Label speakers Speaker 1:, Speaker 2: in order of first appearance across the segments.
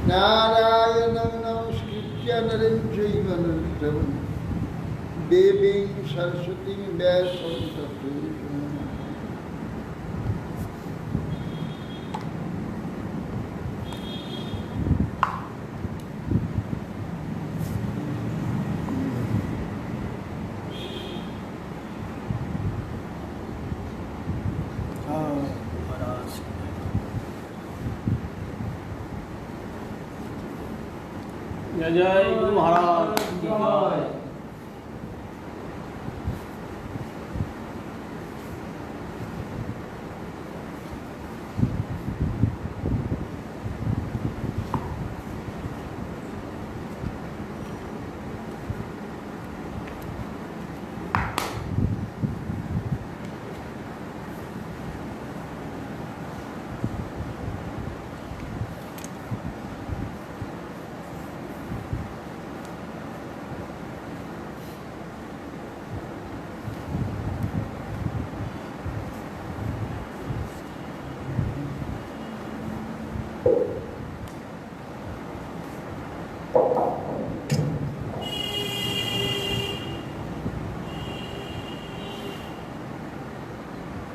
Speaker 1: नारायणं नमस्कृत्य नरं चैव नरोत्तमं देवीं सरस्वतीं व्यासं ततो
Speaker 2: जय जय गुरु महाराज की जय।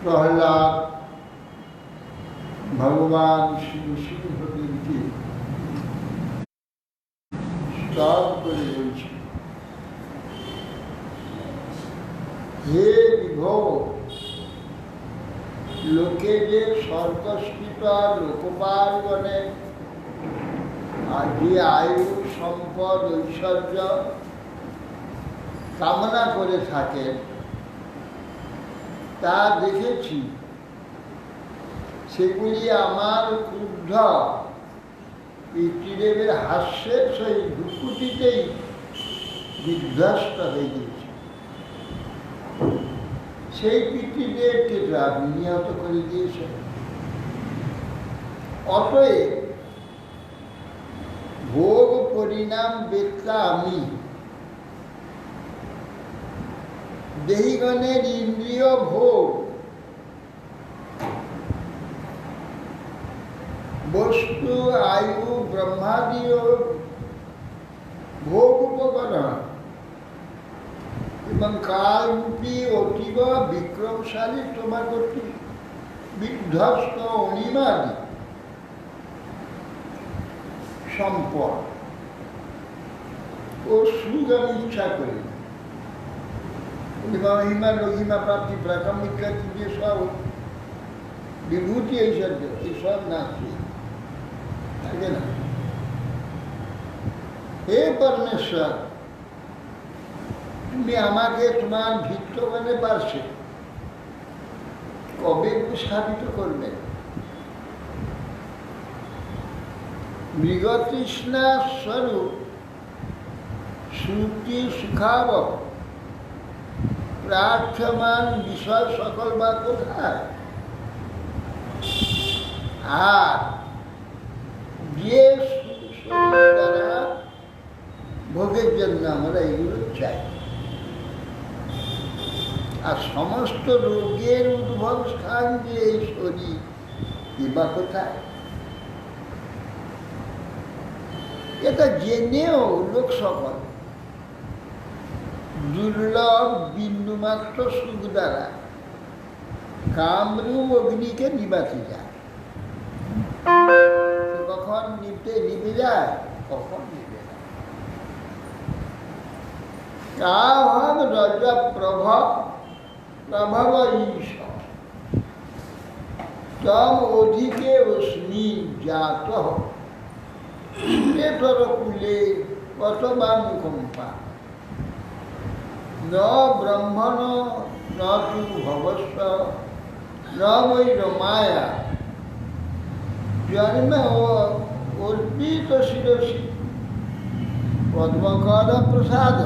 Speaker 1: प्रहलाद भगवान श्री सिंहदेव के स्तव करे বলছে, হে বিভো, লোকে যে স্বর্গস্থিত লোকপালগণে যে আয়ু সম্পদ ঐশ্বর্য কামনা করে থাকেন তা দেখেছি। সেগুলি আমার ক্রুদ্ধ পিতৃদেবের হাস্যের সেই ভ্রুকুটিতেই বিধ্বস্ত হয়ে গেছে। সেই পিতৃদেবকে তো আপনি নিহত করে দিয়েছেন। অতএব ভোগ পরিণাম বেত্তা আমি, দেহিগণের ইন্দ্রিয় ভোগ বস্তু আয়ু ব্রহ্মাদিও ভোগ উপকরণ এবং কালরূপী অতীব বিক্রমশালী তোমার কর্তৃক বিধ্বস্ত অনিমাদি সম্পদ ও সুখ আমি ইচ্ছা করি। মহিমা লঘিমা প্রাপ্তি প্রাথমিকা যে সব বিভূতি এইসব না থাকে না। হে পরমেশ্বর, তুমি আমাকে তোমার ভিত্তগণে পারছে কবে স্থাপিত করবে? মৃগতৃষ্ণা স্বরূপ শ্রুতি সুখাবহ প্রার্থমান বিষয় সকল বা কোথায়? আর যে দ্বারা ভোগের জন্য আমরা এগুলো চাই, আর সমস্ত রোগের উদ্ভব স্থান যে এই শরীর, বা কোথায়? এটা জেনেও লোক সকল দুর্লভ বিন্দুমাত্র সুখ দ্বারা কামরূপ অগ্নিকে নিবাতে যায়। কখন নিভে যায়, কখন নিবে না। কাহং রজ প্রভব ঈশ তম অধিকে অস্মি জাত পেটর কুলে কতবা মুখম্পা ন ব্রহ্মণ ন তু ভবস্ব ন বৈ রমায়া জন্মে অর্পিত শিরসি পদ্মকর প্রসাদ।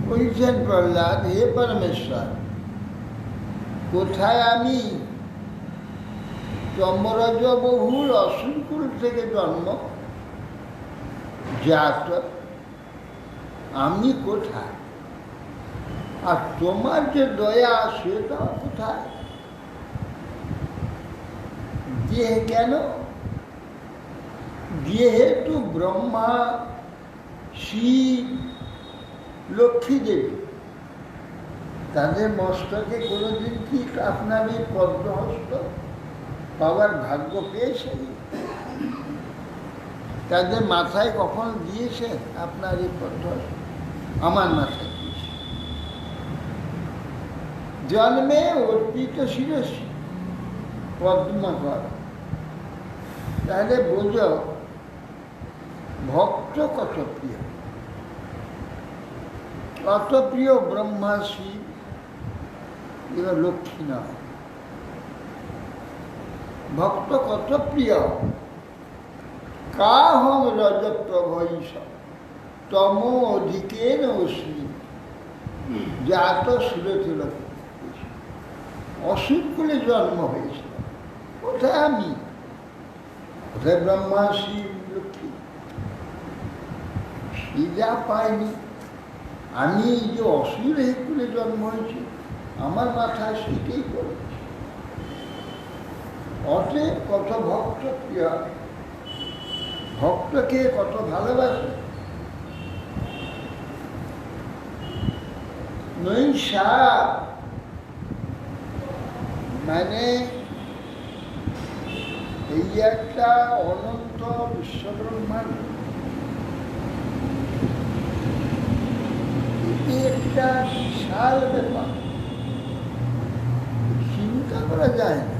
Speaker 1: বলছেন প্রহ্লাদ, হে পরমেশ্বর, কোথায় আমি চম্বরজ বহুল অসুরকুল থেকে জন্ম জাত, আমি কোথায়? আর তোমার যে দয়া সেটা কোথায়? যে কেন? যেহেতু ব্রহ্মা, শিব, লক্ষ্মী দেবী তাদের মস্তকে কোনোদিন কি আপনার এই পদ্মহস্ত পাওয়ার ভাগ্য পেয়েছেন? তাদের মাথায় কখন দিয়েছেন আপনার এই পদ্মহস্ত? আমার মাথায় দিয়েছে। জন্মে অর্পিত শিরসি পদ্মকর। তাহলে বোঝো ভক্ত কত প্রিয়, কত প্রিয় ব্রহ্মা, শিব, এবার লক্ষ্মী নয়, ভক্ত কত প্রিয়। কাহং রজ প্রভঈশ তম অধিকেন অস্মি জাত সুরতিল। অসুরকুলে জন্ম হয়েছিল। কোথায় আমি? কোথায় ব্রহ্মা, শিব, লক্ষ্মী? যা পাইনি। আমি যে অসুর এই কুলে জন্ম হয়েছি, আমার মাথায় সেটাই করেছি। অতএব কত ভক্ত প্রিয়, ভক্তকে কত ভালোবাসে। নৈশা মানে এই একটা অনন্ত বিশ্বব্রহ্মাণ্ড, এটি একটা বিশাল ব্যাপার, চিন্তা করা যায় না।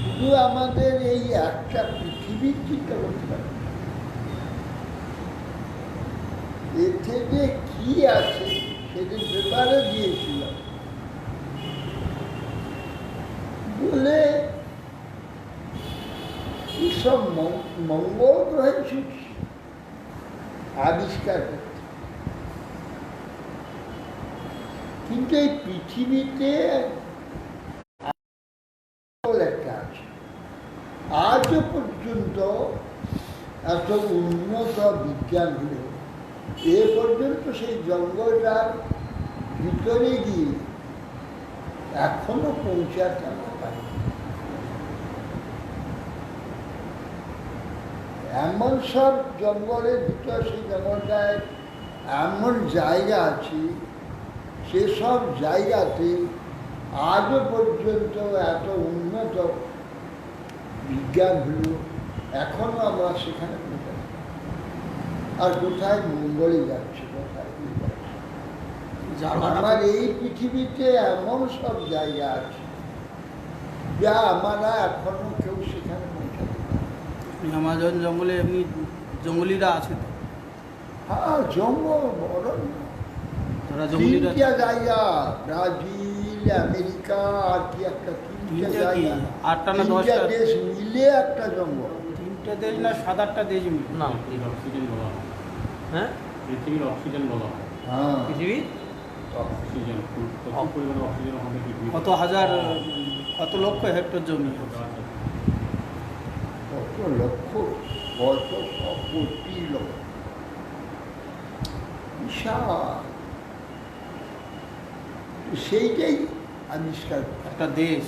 Speaker 1: শুধু আমাদের এই একটা পৃথিবীর চিন্তা করতে পারে, এর থেকে কি আছে সেদিন ব্যাপারে দিয়েছিল বলে এইসব মঙ্গল গ্রহের আবিষ্কার করতে। কিন্তু এই পৃথিবীতে একটা আছে, আজও পর্যন্ত এত উন্নত বিজ্ঞান হলেও এ পর্যন্ত সেই জঙ্গলটার ভিতরে গিয়ে এখনো পৌঁছাতে আমরা পারি। এমন সব জঙ্গলের ভিতর, সেই জঙ্গলটায় এমন জায়গা আছে, সেসব জায়গাতে আজও পর্যন্ত এত উন্নত বিজ্ঞান হল, এখনো আমরা সেখানে পৌঁছাই। আর কোথায় মঙ্গলে যাচ্ছে, কোথায় আমার এই পৃথিবীতে এমন সব জায়গা আছে যা আমরা এখনো কেউ সেখানে পৌঁছাতে পারি।
Speaker 2: আমাজন জঙ্গলে এমনি জঙ্গলিরা আছে তো?
Speaker 1: হ্যাঁ, জঙ্গল বড়। তিনটা জায়গা, ব্রাজিল, আমেরিকা, আর কি একটা তিনটা জায়গা, 8টা না 10টা দেশ মিলে একটা জঙ্গল।
Speaker 2: 3টে দেশ না 7-8টা দেশ মিলে? না,
Speaker 3: অক্সিজেন বলা হয়।
Speaker 2: হ্যাঁ,
Speaker 3: পৃথিবীর অক্সিজেন বলা হয়।
Speaker 1: হ্যাঁ,
Speaker 2: পৃথিবীর
Speaker 3: অক্সিজেন, প্রচুর পরিমাণে অক্সিজেন আমাদের পৃথিবীতে।
Speaker 2: কত হাজার, কত লক্ষ হেক্টর জমি?
Speaker 1: কত লক্ষ, কত কোটি লোক, বিশাল। সেইটাই আবিষ্কার,
Speaker 2: একটা দেশ,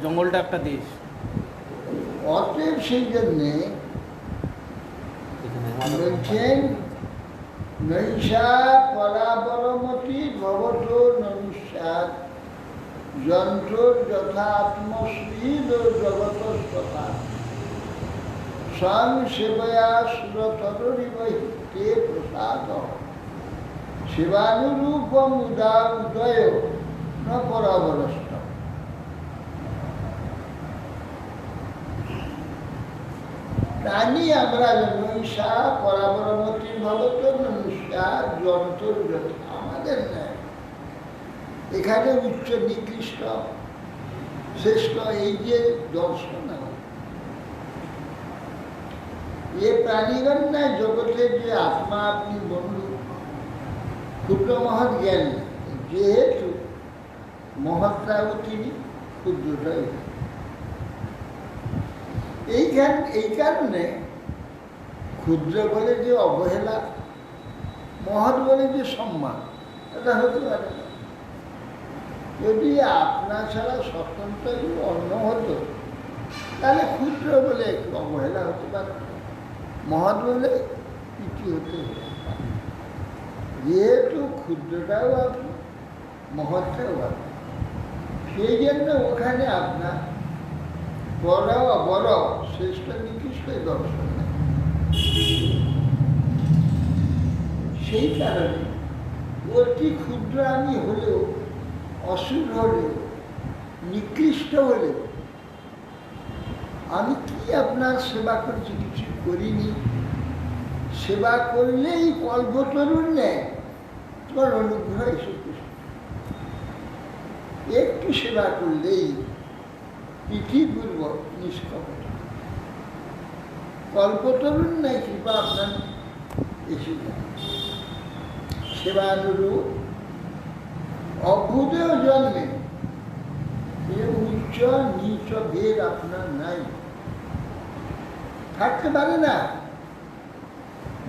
Speaker 2: জঙ্গলটা একটা দেশ।
Speaker 1: অতএব সেই জন্যে বলছেন নৈষা পরাবরমতি ভবত ননুষ্যাৎ যন্ত্র যথা আত্মশ্রীদ জগত তথা স্বয়ং সেবয়া সুরতরিবহিতে প্রসাদ সেবানুরূপম উদয় ন পরাবরষ্ট। প্রাণী আমরা নৈষা পরাবরমতি ভবত ননুষ্যা যন্ত্র যথা, আমাদের নেয় এখানে উচ্চ নিকৃষ্ট শ্রেষ্ঠ এই যে দর্শন, এ প্রাণীগণ নাই জগতের যে আত্মা আপনি বন্ধু ক্ষুদ্র মহৎ জ্ঞান, যেহেতু মহৎটাও তিনি ক্ষুদ্রটাও এই কারণে ক্ষুদ্র বলে যে অবহেলা, মহৎ বলে যে সম্মান, এটা হতে পারে না। যদি আপনা ছাড়া স্বতন্ত্র অন্য হতো তাহলে ক্ষুদ্র বলে একটু অবহেলা হতে পারে, মহৎ বলে কিছু হতে পারে। যেহেতু ক্ষুদ্রটাও আপনি, মহৎটাও আপনি, সেই জন্য ওখানে আপনার বড় বড় শ্রেষ্ঠ নিকৃষ্ট দর্শন নেই। সেই কারণে অতি ক্ষুদ্র আমি হলেও, অসুর হলেও, নিকৃষ্ট হলেও আমি কি আপনার সেবা করছি? কিছু করিনি। সেবা করলেই কল্পতরুর নেয় তোমার অনুগ্রহ এসে একটু সেবা করলেই পৃথিবীপূর্বক নিষ্কপট কল্পতরুণ নাই কৃপা আপনার এসে যায়। সেবানুরূপ অভ্যুদয় জন্মে উচ্চ নিচ ভেদ আপনার নাই, থাকতে পারে না।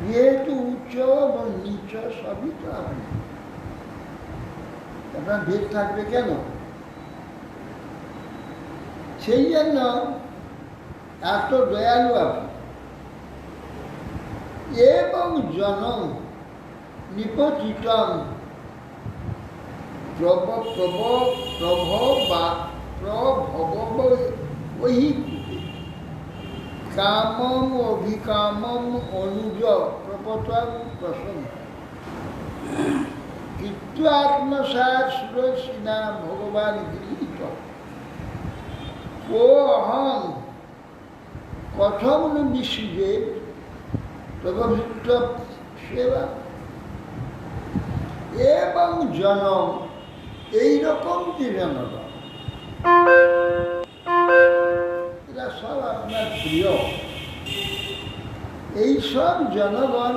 Speaker 1: যেহেতু উচ্চ এবং নিচ সবই তো আপনি, আপনার ভেদ থাকবে কেন? সেই জন্য এত দয়ালু আপনি। এবং জনম নিপতিতম প্রভব ওই কামম অভিকামম অনুজ প্রপতম প্রসন্ন কৃত্য আত্মসাৎ সুরসিনা ভগবান গৃহীত ও অহং কথম নু বিশুজে তবভৃত্য সেবা। এবং জনম এইরকম যে জনগণ, এরা সব আপনার প্রিয়। এইসব জনগণ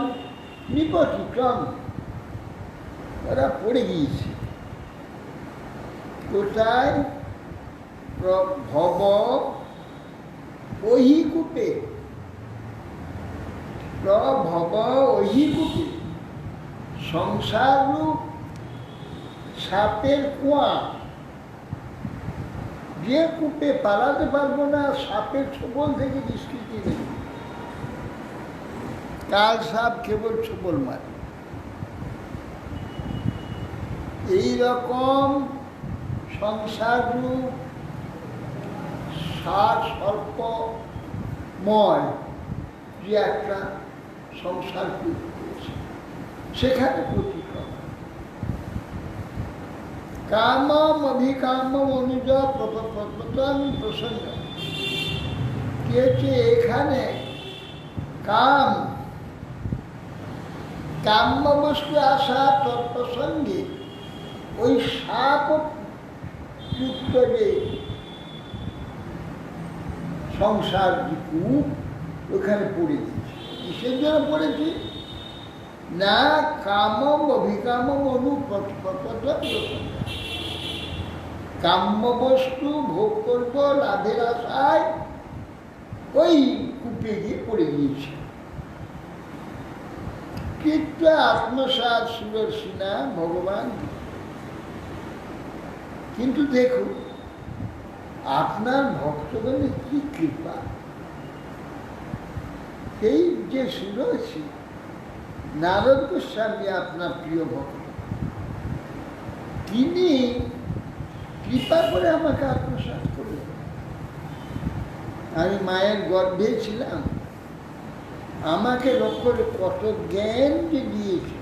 Speaker 1: নিপতিতম, এরা পড়ে গিয়েছে কোথায়? ভব ওহিকূপে, প্রভব ওহিকূপে, সংসার রূপ সাপের কুয়া, যে কূপে পালাতে পারবো না, সাপের ছোবল থেকে নিষ্কৃতি নেই। কাল সাপ কেবল ছোবল মারে। এইরকম সংসার রূপ সাপ সর্পময় যে একটা সংসার করেছে, সেখানে প্রতিক্রম কামম অভিকামম অনুজ প্রসন্ন কি হচ্ছে? এখানে কাম, কাম্য বস্তু আসা তৎপ্রসঙ্গে ওই সাপ যুক্ত যে সংসার কূপ, ওখানে পড়ে দিয়েছে। কিসের জন্য পড়েছি? না কামম অভিকামম কাম্য বস্তু ভোগ করব লাভের আশায় ওই কূপে গিয়ে পড়ে গিয়েছে। কৃত্য আত্মসাৎ সুদর্শিনা ভগবান। কিন্তু দেখুন আপনার ভক্তগণের কি কৃপা! এই যে সুদর্শী নারদ গোস্বামী আপনার প্রিয় ভক্ত, তিনি কৃপা করে আমাকে আত্মসাৎ করলেন। আমি মায়ের গর্ভে ছিলাম, আমাকে লক্ষ্য করে কত জ্ঞান যে দিয়েছে,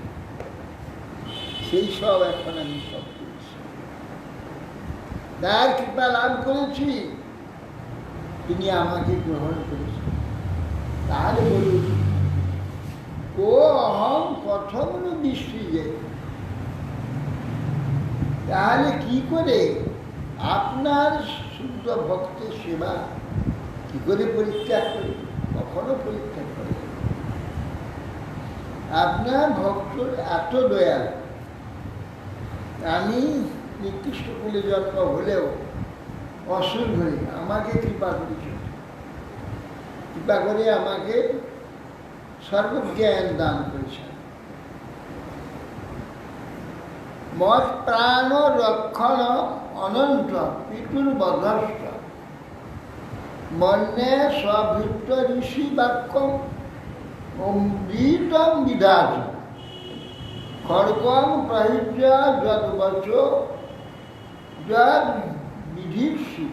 Speaker 1: সেই সব এখন আমি সব করেছি, তার কৃপা লাভ করেছি, তিনি আমাকে গ্রহণ করেছেন। তাহলে বলুন, ও অহম কথম বিসৃজে, তাহলে কি করে আপনার শুদ্ধ ভক্তের সেবা কি করে পরীক্ষা করে? কখনো পরীক্ষা করে। আপনার ভক্ত এত দয়াল, আমি নিকৃষ্ট কুলে জন্ম হলেও অসুর হয়ে আমাকে কৃপা করেছে, কৃপা করে আমাকে সর্বজ্ঞান দান করেছেন। মত প্রাণ রক্ষণ অনন্ত পিতুর বধস্ত মন্যে স্বভৃত্ত ঋষি বাক্য অমৃতম বিধাজ খড়গম প্রহিজ্য যদ্বচ যদ বিধিষু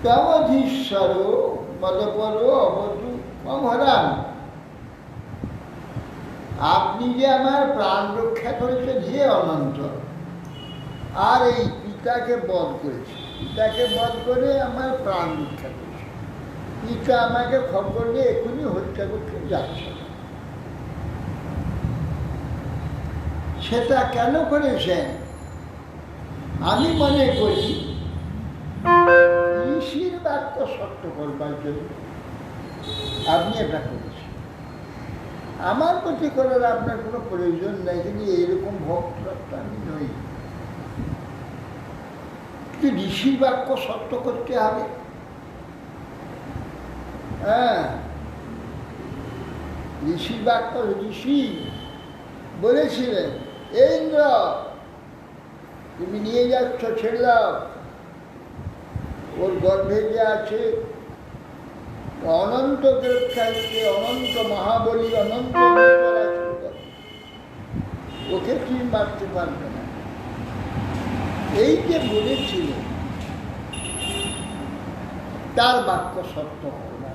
Speaker 1: তমধীশ্বর মদপর অবতু অমরাম। আপনি যে আমার প্রাণ রক্ষা করেছেন হে অনন্ত, আর এই পিতাকে বধ করেছে, পিতাকে বধ করে আমার প্রাণ রক্ষা করেছে। পিতা আমাকে খবর দিয়ে এখনই হত্যা করতে যাচ্ছে। সেটা কেন করেছেন? আমি মনে করি ঋষির বাক্য সত্য করবার জন্য আপনি এটা করেছেন। আমার প্রতি করার আপনার কোনো প্রয়োজন নেই, কিন্তু এইরকম ভক্ত আমি নই। ঋষির বাক্য সত্য করতে হবে। হ্যাঁ, ঋষির বাক্য, ঋষি বলেছিলেন, এই ইন্দ্র তুমি নিয়ে যাচ্ছ, ছেড়ে দাও, ওর গর্ভে যে আছে অনন্তকে রক্ষা হচ্ছে, অনন্ত মহাবলী, অনন্ত ওকে কি মারতে পারবে না। এই যে বলেছিল, তার বাক্য সত্য হবে না।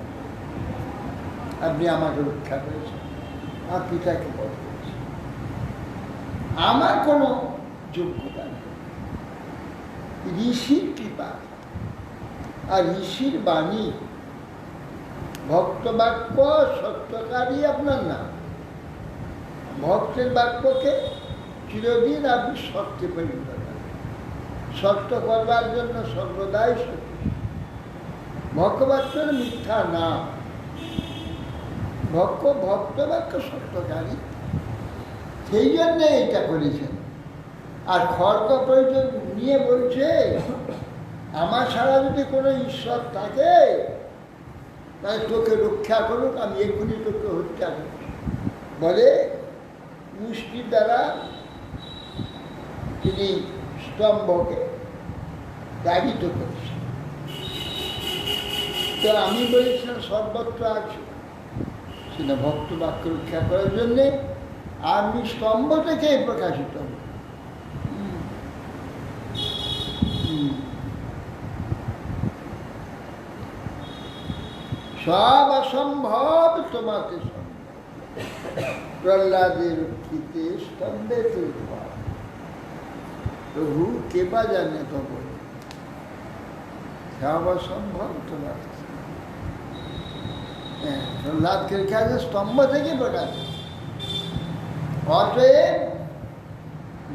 Speaker 1: আপনি আমাকে রক্ষা করেছেন, আমার পিতাকে বধ করেছেন, আমার কোনো যোগ্যতা নেই। ঋষির কৃপা আর ঋষির বাণী, ভক্ত বাক্য সত্যকারী আপনার নাম। ভক্তের বাক্যকে চিরদিন আপনি সত্যে পরিণত করেন, সত্য করবার জন্য সর্বদাই সত্য। ভক্তবাক্যের মিথ্যা নাম, ভক্ত বাক্য সত্যকারী, সেই জন্যে এটা করেছেন। আর খড়গ প্রয়োজন নিয়ে বলছে, আমার ছাড়া যদি কোনো ঈশ্বর থাকে তাহলে তোকে রক্ষা করুক, আমি এক্ষুনি তোকে হত্যা করছি বলে মুষ্টির দ্বারা তিনি স্তম্ভকে দাবিত করেছেন। তো আমি বলেছিলাম সর্বত্র আছে, সেটা ভক্ত বাক্য রক্ষা করার জন্যে আমি স্তম্ভ থেকে প্রকাশিত হব। সব অসম্ভব তোমাকে সম্ভব, প্রহ্লাদের রক্ষিতে স্তম্ভে তোমার প্রভু কেবা জানে তো বলে, সব অসম্ভব তোমার। প্রহ্লাদকে রেখে আছে স্তম্ভ থেকে প্রকাশ। অতএব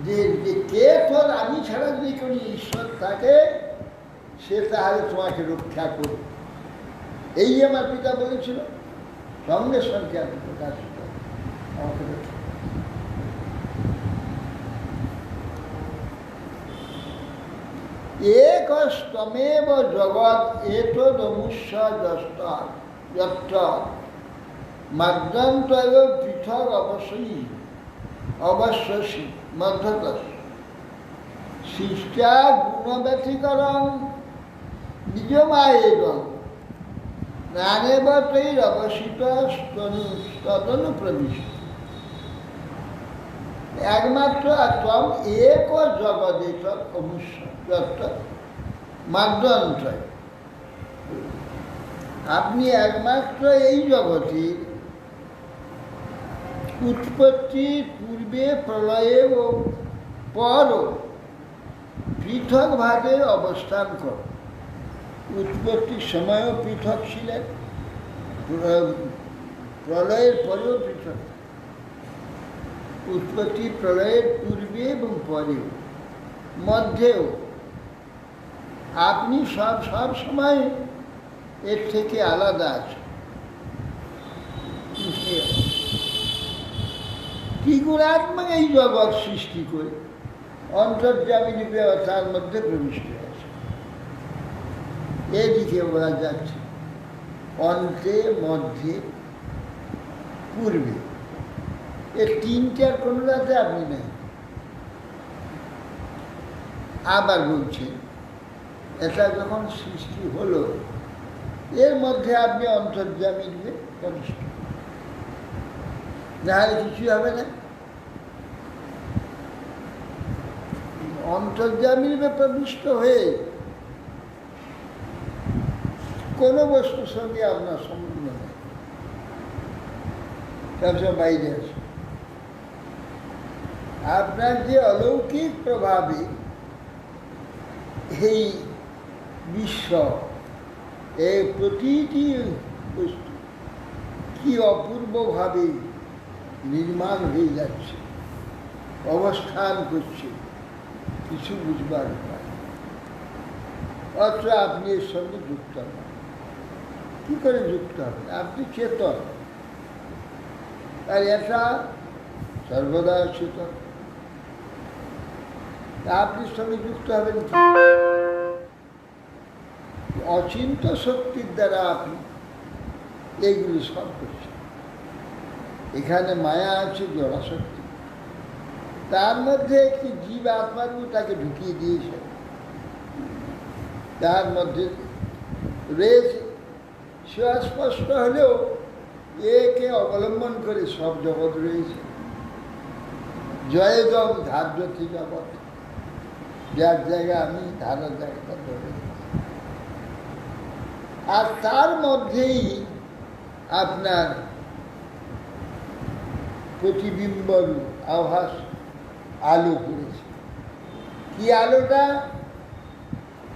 Speaker 1: যে কে তোর আমি ছাড়া যদি কোনো ঈশ্বর থাকে, সে তাহলে তোমাকে রক্ষা করবে। এই আমার পিতা বলেছিল, সঙ্গে সঙ্গে আমি প্রকাশিত আমাকে রক্ষা। এক স্তমেব জগৎ এতদমুষ্য যত্র মাদ্যন্তৈব পৃথক অবশ্যসি মধ্যতস সৃষ্টা গুণব্যতিকরণ নিজমায়েব জ্ঞানেবতৈরবসিত তদনু প্রবিষ্ট। একমাত্র ত্বম এক জগদেত মাধ্যন্তয়। আপনি একমাত্র এই জগতের উৎপত্তির পূর্বে, প্রলয়ে ও পর পৃথকভাবে অবস্থান করেন। উৎপত্তির সময়ও পৃথক ছিলেন, প্রলয়ের পরেও পৃথক। উৎপত্তি প্রলয়ের পূর্বে এবং পরেও, মধ্যেও আপনি সব সময় এর থেকে আলাদা আছেন। ত্রিগুণাত্মক এই জগৎ সৃষ্টি করে অন্তর্যামী রূপে তার মধ্যে প্রবিষ্ট আছে। এদিকে বলা যাচ্ছে অন্তে, মধ্যে, পূর্বে, এর তিনটার কোনোটাতে আপনি নেই। আবার বলছে এটা যখন সৃষ্টি হলো, এর মধ্যে আপনি অন্তর্যামী রূপে প্রবিষ্ট, নাহলে কিছুই হবে না। অন্তর্যামী রূপে প্রবিষ্ট হয়ে কোনো বস্তুর সঙ্গে আপনার সম্বন্ধ নেই, সবসময় বাইরে আছে। আপনার যে অলৌকিক প্রভাবে এই বিশ্ব, এই প্রতিটি বস্তু কি অপূর্বভাবে নির্মাণ হয়ে যাচ্ছে, অবস্থান করছে, কিছু বুঝবার উপায়। অথচ আপনি এর সঙ্গে যুক্ত হন। কি করে যুক্ত হবেন? আপনি চেতন, আর এটা সর্বদা চেতন। আপনি সঙ্গে যুক্ত হবেন কি? অচিন্ত শক্তির দ্বারা আপনি এইগুলি সব করছেন। এখানে মায়া আছে, জড়া শক্তি, তার মধ্যে একটি জীব আত্মাকে তাকে ঢুকিয়ে দিয়েছে, তার মধ্যে রয়েছে। সুস্পষ্ট হলেও একে অবলম্বন করে সব জগৎ রয়েছে। জয়দম ধার্যতি জগৎ, যার জায়গা আমি, ধারার জায়গাটা ধরে। আর তার মধ্যেই আপনার প্রতিবিম্ব আভাস আলো পড়েছে। কি আলোটা?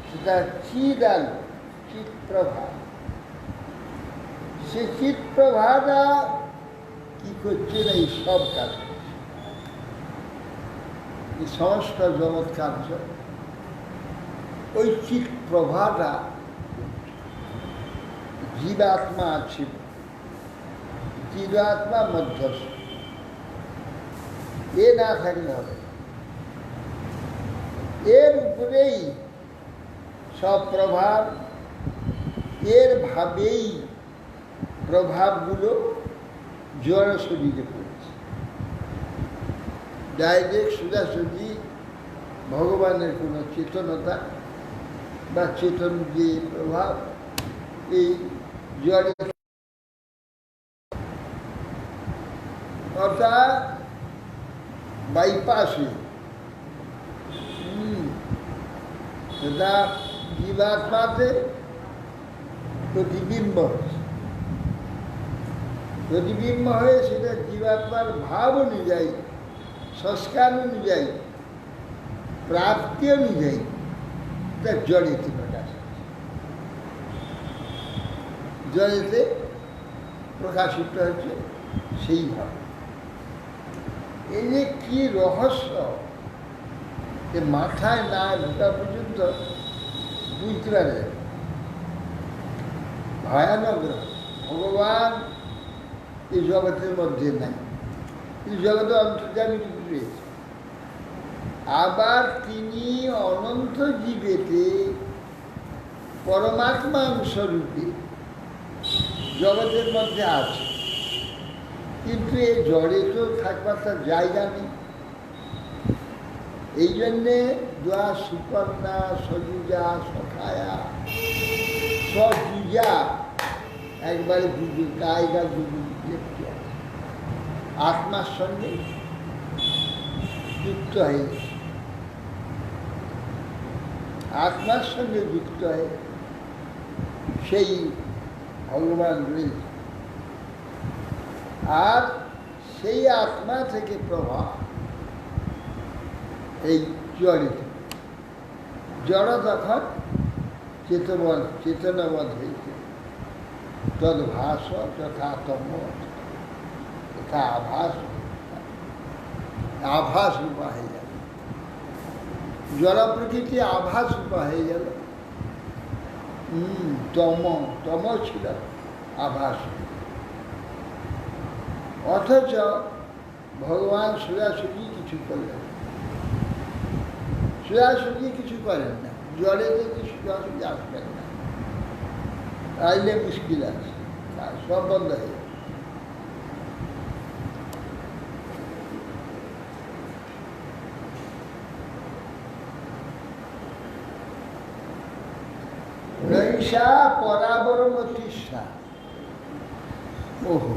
Speaker 1: সেটা চিৎ আলো, চিৎপ্রভা। সে চিৎপ্রভাটা কি করছে না, এই সব কাজ করছে, এই সমস্ত জগৎ কার্য ওই চিৎপ্রভাটা। জীবাত্মা আছে, জীবাত্মা মধ্যস্থ, এ না থাকলে হবে। এর উপরেই সব প্রভাব, এর ভাবেই প্রভাবগুলো জড় শরীরে পড়েছে। ডাইরেক্ট সোজাসুজি ভগবানের কোনো চেতনতা বা চেতন যে প্রভাব এই জড়ে, অর্থাৎ বাইপাসে সেটা জীবাত্মাতে প্রতিবিম্ব হচ্ছে। প্রতিবিম্ব হয়ে সেটা জীবাত্মার ভাব অনুযায়ী, সংস্কার অনুযায়ী, প্রাপ্তি অনুযায়ী তার জড়েতে প্রকাশ হচ্ছে। জড়েতে প্রকাশিত হচ্ছে সেইভাবে। এই যে কি রহস্য, যে মাথায় না ঢোকা পর্যন্ত বুঝতে পারে। ভয়ানক ভগবান এই জগতের মধ্যে নাই, এই জগতে অন্তর্যামী রয়েছে। আবার তিনি অনন্ত জীবেতে পরমাত্মা অংশরূপে জগতের মধ্যে আছে, কিন্তু এই জড়ে তো থাকবার তার জায়গা নেই। এই জন্যে দ্বা সুকন্যা, সজুজা, সখায়া, সজুজা একবারে দুজন টাইগার দুজন লেপটে আছে, আত্মার সঙ্গে যুক্ত হয়ে গেছে, আত্মার সঙ্গে যুক্ত হয়ে সেই ভগবান রয়েছে। আর সেই আত্মা থেকে প্রভাব এই জড়িত, জড় তখন চেতনাবোধ হয়েছে, তদ্ভাস তথা তম তথা আভাস রূপা হয়ে গেল, জড় প্রকৃতি আভাস রূপা হয়ে গেল। তম ছিল আভাস, অথচ ভগবান সোজাসুজি কিছু করলেন, সোজাসুজি কিছু করেন না, জলে যদি সোজাসুজি আসবেন না, আইলে মুশকিল আছে, সব বন্ধ হয়ে যাবে। নৈশা পরাবরমতিষ্ঠা, ওহো,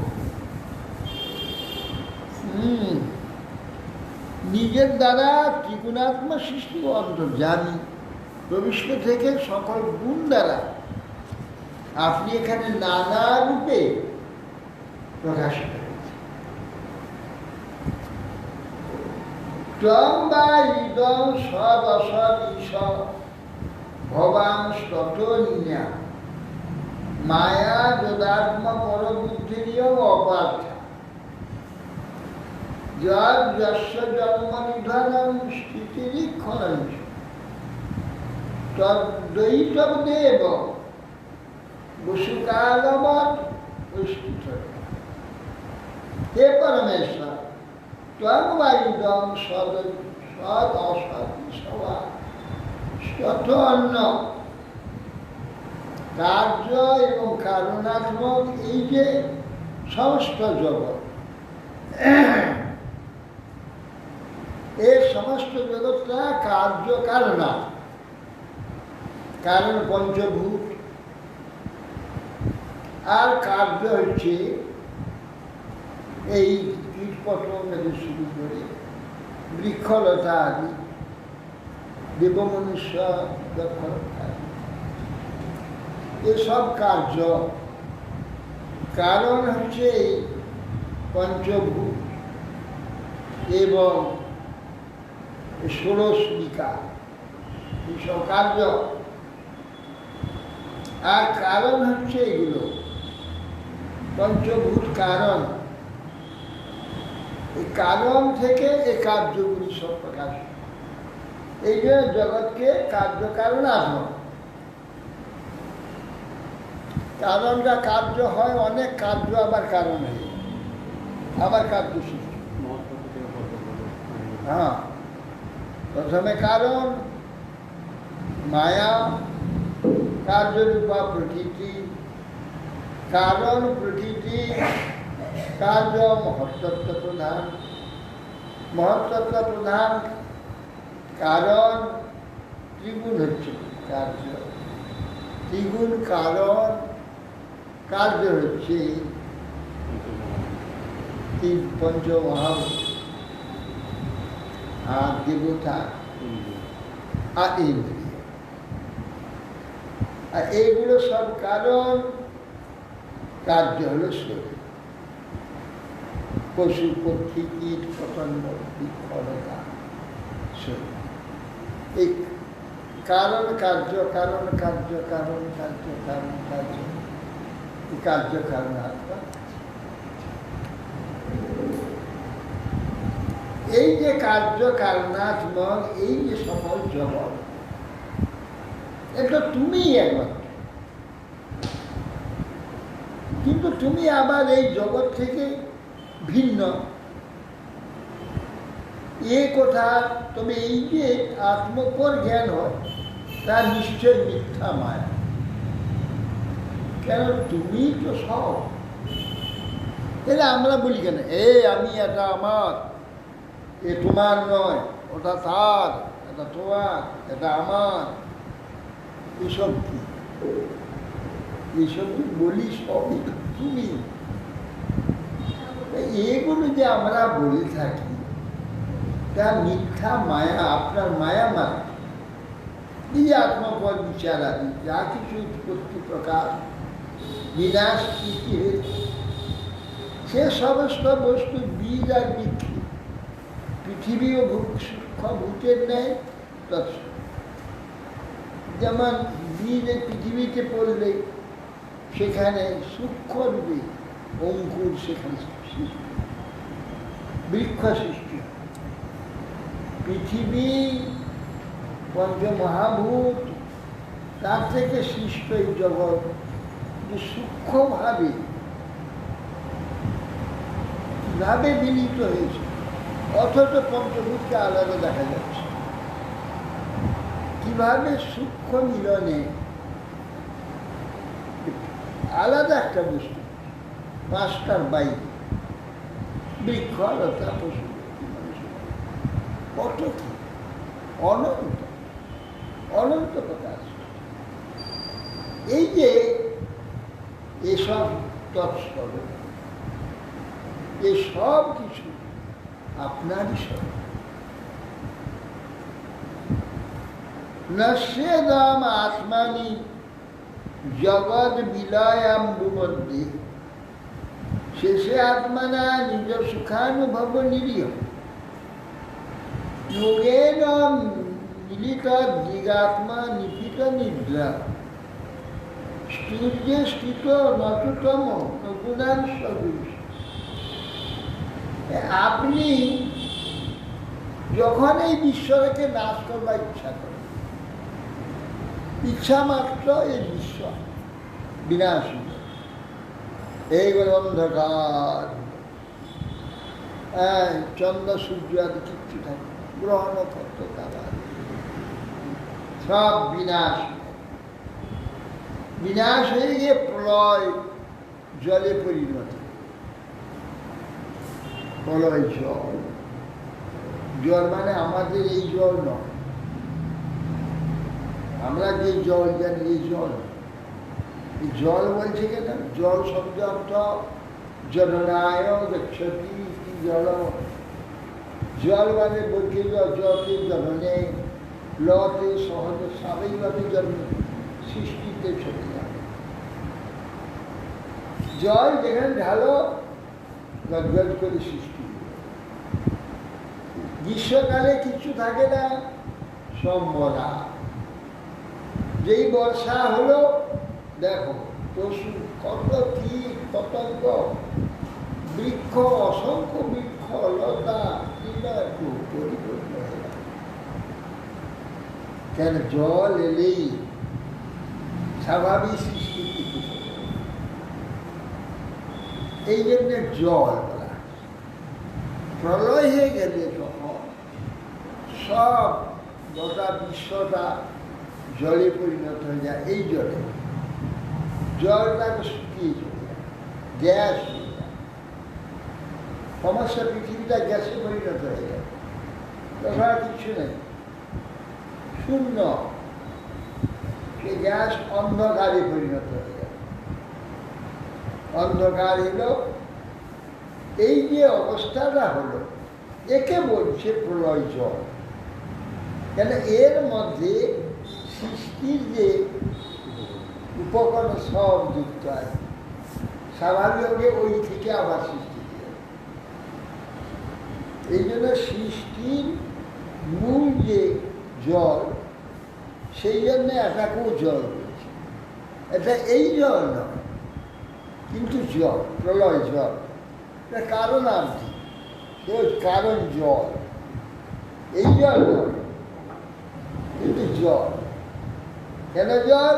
Speaker 1: নিজের দ্বারা ত্রিগুণাত্মা সৃষ্টি ও অন্তর্যামী প্রবিষ্ট থেকে সকল গুণ দ্বারা আপনি এখানে নানা রূপে প্রকাশিত হয়েছে। ত্বং বা ইদং সদ অসদ ঈশ্বর ভবান স্তোত্রনিয়া মায়া যদাত্ম পরবুদ্ধিরিয় অপার্থা যদ যস্য জন্ম নিধনম স্থিতিরিক্ষণং তদ্বৈতং দেব বসুকালবৎ স্থিত। হে পরমেশ্বর, ত্বং বা ইদং সদ অসৎ সবা অন্য কার্য এবং কারণাত্মক এই যে সমস্ত জগৎ, এই সমস্ত জগৎটা কার্য কারণা, কারণ পঞ্চভূত, আর কার্য হচ্ছে এই কীট পতঙ্গ শুরু করে বৃক্ষলতা আদি দেব মনুষ্য এসব কার্য, কারণ হচ্ছে এই পঞ্চভূত এবং ষোড়শিকা, এইসব কার্য। আর কারণ হচ্ছে এগুলো পঞ্চভূত কারণ, এই কারণ থেকে এই কার্যগুলি সব প্রকাশ। এই জন্য জগৎকে কার্য কারণাত্মক, কারণটা কার্য হয়, অনেক কার্য আবার কারণ হয়, আবার কার্য সৃষ্টি। হ্যাঁ, প্রথমে কারণ মায়া, কার্যরূপা প্রকৃতি, কারণ প্রকৃতি, কার্য মহত্তত্ব প্রধান, মহত্তত্ব প্রধান কারণ, ত্রিগুণ হচ্ছে কার্য, ত্রিগুণ কারণ, কার্য হচ্ছে তিন পঞ্চমহাভূত আর দেবতা আর ইন্দ্রিয়। আর এইগুলো সব কারণ, কার্য হলো শরীর, পশু পক্ষী কীট পতঙ্গ বৃক্ষলতা শরীর। এই কারণ কার্য, কারণ কার্য, কারণ কার্য, কারণ কার্য, এই কার্য কারণ আত্মা। এই যে কার্য কারণাত্মক, এই যে সকল জগৎ, এটা তুমি একমাত্র, কিন্তু তুমি আবার এই জগৎ থেকে ভিন্ন এ কথা। তবে এই যে আত্মপর জ্ঞান হয়, তা নিশ্চয় মিথ্যা মায়া, কেন তুমি তো সব। তাহলে আমরা বলি কেন আমি, এটা আমার, এ তোমার নয়, ওটা তার, এটা তোমার, এটা আমার, এসব কি? এইসব যে বলি সবই তুমি। এগুলো যে আমরা বলে থাকি তা মিথ্যা মায়া, আপনার মায়া মাত্র। এই আত্মপদ বিচার আদি যা কিছু উৎপত্তি প্রকাশ বিনাশ কি হয়েছে, সে সমস্ত বস্তু বীজ আর বৃক্ষ, পৃথিবীও সূক্ষ্ম ভূতের নেয় তৎস। যেমন বীজ পৃথিবীতে পড়লে সেখানে সূক্ষ্ম রূপে অঙ্কুর সেখানে সৃষ্টি, বৃক্ষ সৃষ্টি হয়। পৃথিবী পঞ্চমহাভূত, তার থেকে সৃষ্ট এই জগৎ যে সূক্ষ্মভাবে কিভাবে মিলিত হয়েছে, অথচ পঞ্চভূতকে আলাদা দেখা যাচ্ছে। কিভাবে সূক্ষ্ম মিলনে আলাদা একটা বস্তু, পাঁচটার বাইরে বৃক্ষ, লতা, পশু, কত কি অনন্ত অনন্ত কথা আছে। এই যে এসব তৎসব, এই সব কিছু আপনারই সব। নশ্যেদম আত্মানি জগৎ বিলায়াম্বু মধ্যে, শেষে আত্মানা নিজ সুখানুভব নিরীহ যোগেন মিলিত দিগাত্মা নিপিত নিদ্রা সূর্যে স্থিত নতুতম নতুনান সদৃশ। আপনি যখন এই বিশ্বটাকে নাশ করবার ইচ্ছা করেন, ইচ্ছা মাত্র এই বিশ্ব বিনাশ, এইগুলো অন্ধকার, চন্দ্র সূর্য আদি কিচ্ছু থাকে, গ্রহ নক্ষত্র তারা সব বিনাশ, বিনাশ হয়ে গিয়ে প্রলয় জলে পরিণত। প্রলয় জল, জল মানে আমাদের এই জল নয়, আমরা যে জল জানি এই জল। এই জল বলছে কেন? জল শব্দ অর্থ জননায় গচ্ছতি জল। জল মানে বলছে জলে জননে, লতে সহজে স্বাভাবিকভাবে জন্ম, সৃষ্টিতে চলে যাবে। জল যেখানে ঢালো গদগদ করে সৃষ্টি। গ্রীষ্মকালে কিছু থাকে না, সব মরা। যেই বর্ষা হলো দেখো পশু কত কীট পতঙ্গ, বৃক্ষ, অসংখ্য বৃক্ষ, লতা একটু পরিপূর্ণ হয়ে গেল। কেন? জল এলেই স্বাভাবিক সৃষ্টি। এই জন্য জল বলা। প্রলয় হয়ে গেলে তখন সব গোটা বিশ্বটা জলে পরিণত হয়ে যায়। এই জলে জলটাকে শুকিয়ে চলে যায়, গ্যাস হয়ে যায়। সমস্ত পৃথিবীটা গ্যাসে পরিণত হয়ে যায়, তখন আর কিছু নেই, শূন্য। সে গ্যাস অন্ধকারে পরিণত হয়ে যায়। অন্ধকার এলো, এই যে অবস্থাটা হলো একে বলছে প্রলয় জল। কেন? এর মধ্যে সৃষ্টির যে উপকরণ সব যুক্ত আছে, স্বাভাবিকভাবে ওই থেকে আবার সৃষ্টি দিয়ে। এই জন্য সৃষ্টির মূল যে জল, সেই জন্য এটাকেও জল বলছে। এটা এই জল নয়, কিন্তু জল, প্রলয় জল। এটা কারণ আছে, সে কারণ জল, এই জল নয়, কিন্তু জল। কেন জল?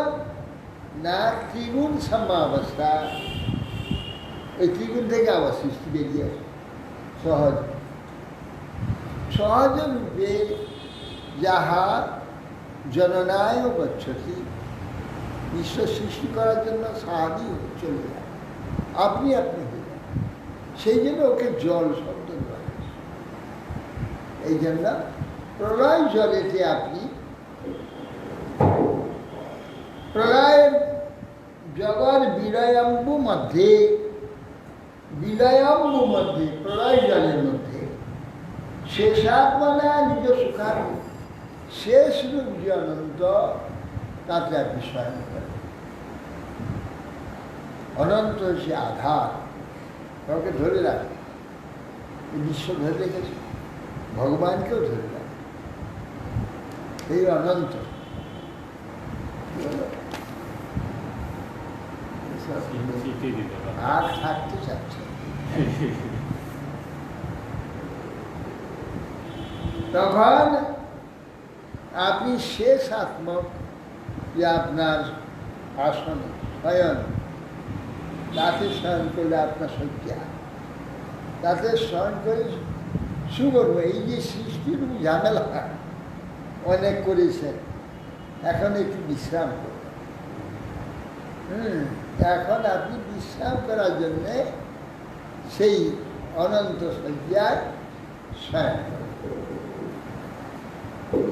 Speaker 1: না ত্রিগুণ সমাবস্থা, এই ত্রিগুণ থেকে আবার সৃষ্টি বেরিয়ে আসে সহজ সহজ রূপে। যাহা জননায় গচ্ছতি, বিশ্ব সৃষ্টি করার জন্য সাহায্য চলে যায়, আপনি আপনি হয়ে যান। সেই জন্য ওকে জল শব্দ বলা। এই জন্য প্রলয় জলেতে আপনি, প্রলয়ের জগৎ বিলয়ম্বু মধ্যে প্রলয় জলের মধ্যে শেষাত্মনা নিজ সুখার শেষ রূপ যে অনন্ত তাতে আপনি স্বয়ং করেন। অনন্ত সে আধার, কাউকে ধরে রাখে, বিশ্ব ধরে রেখেছে, ভগবানকেও ধরে রাখে, এই অনন্ত। আর থাকতে চাচ্ছে তখন আপনি শেষ আত্মক যে আপনার আসন শয়ন, তাতে শয়ন করলে আপনার শয্যা, তাতে শয়ন করে শুরু করবো। এই যে সৃষ্টির ঝামেলা অনেক করেছেন, এখন একটু বিশ্রাম করবেন। এখন আপনি বিশ্রাম করার জন্যে সেই অনন্ত শয্যায় শয়ন করবেন।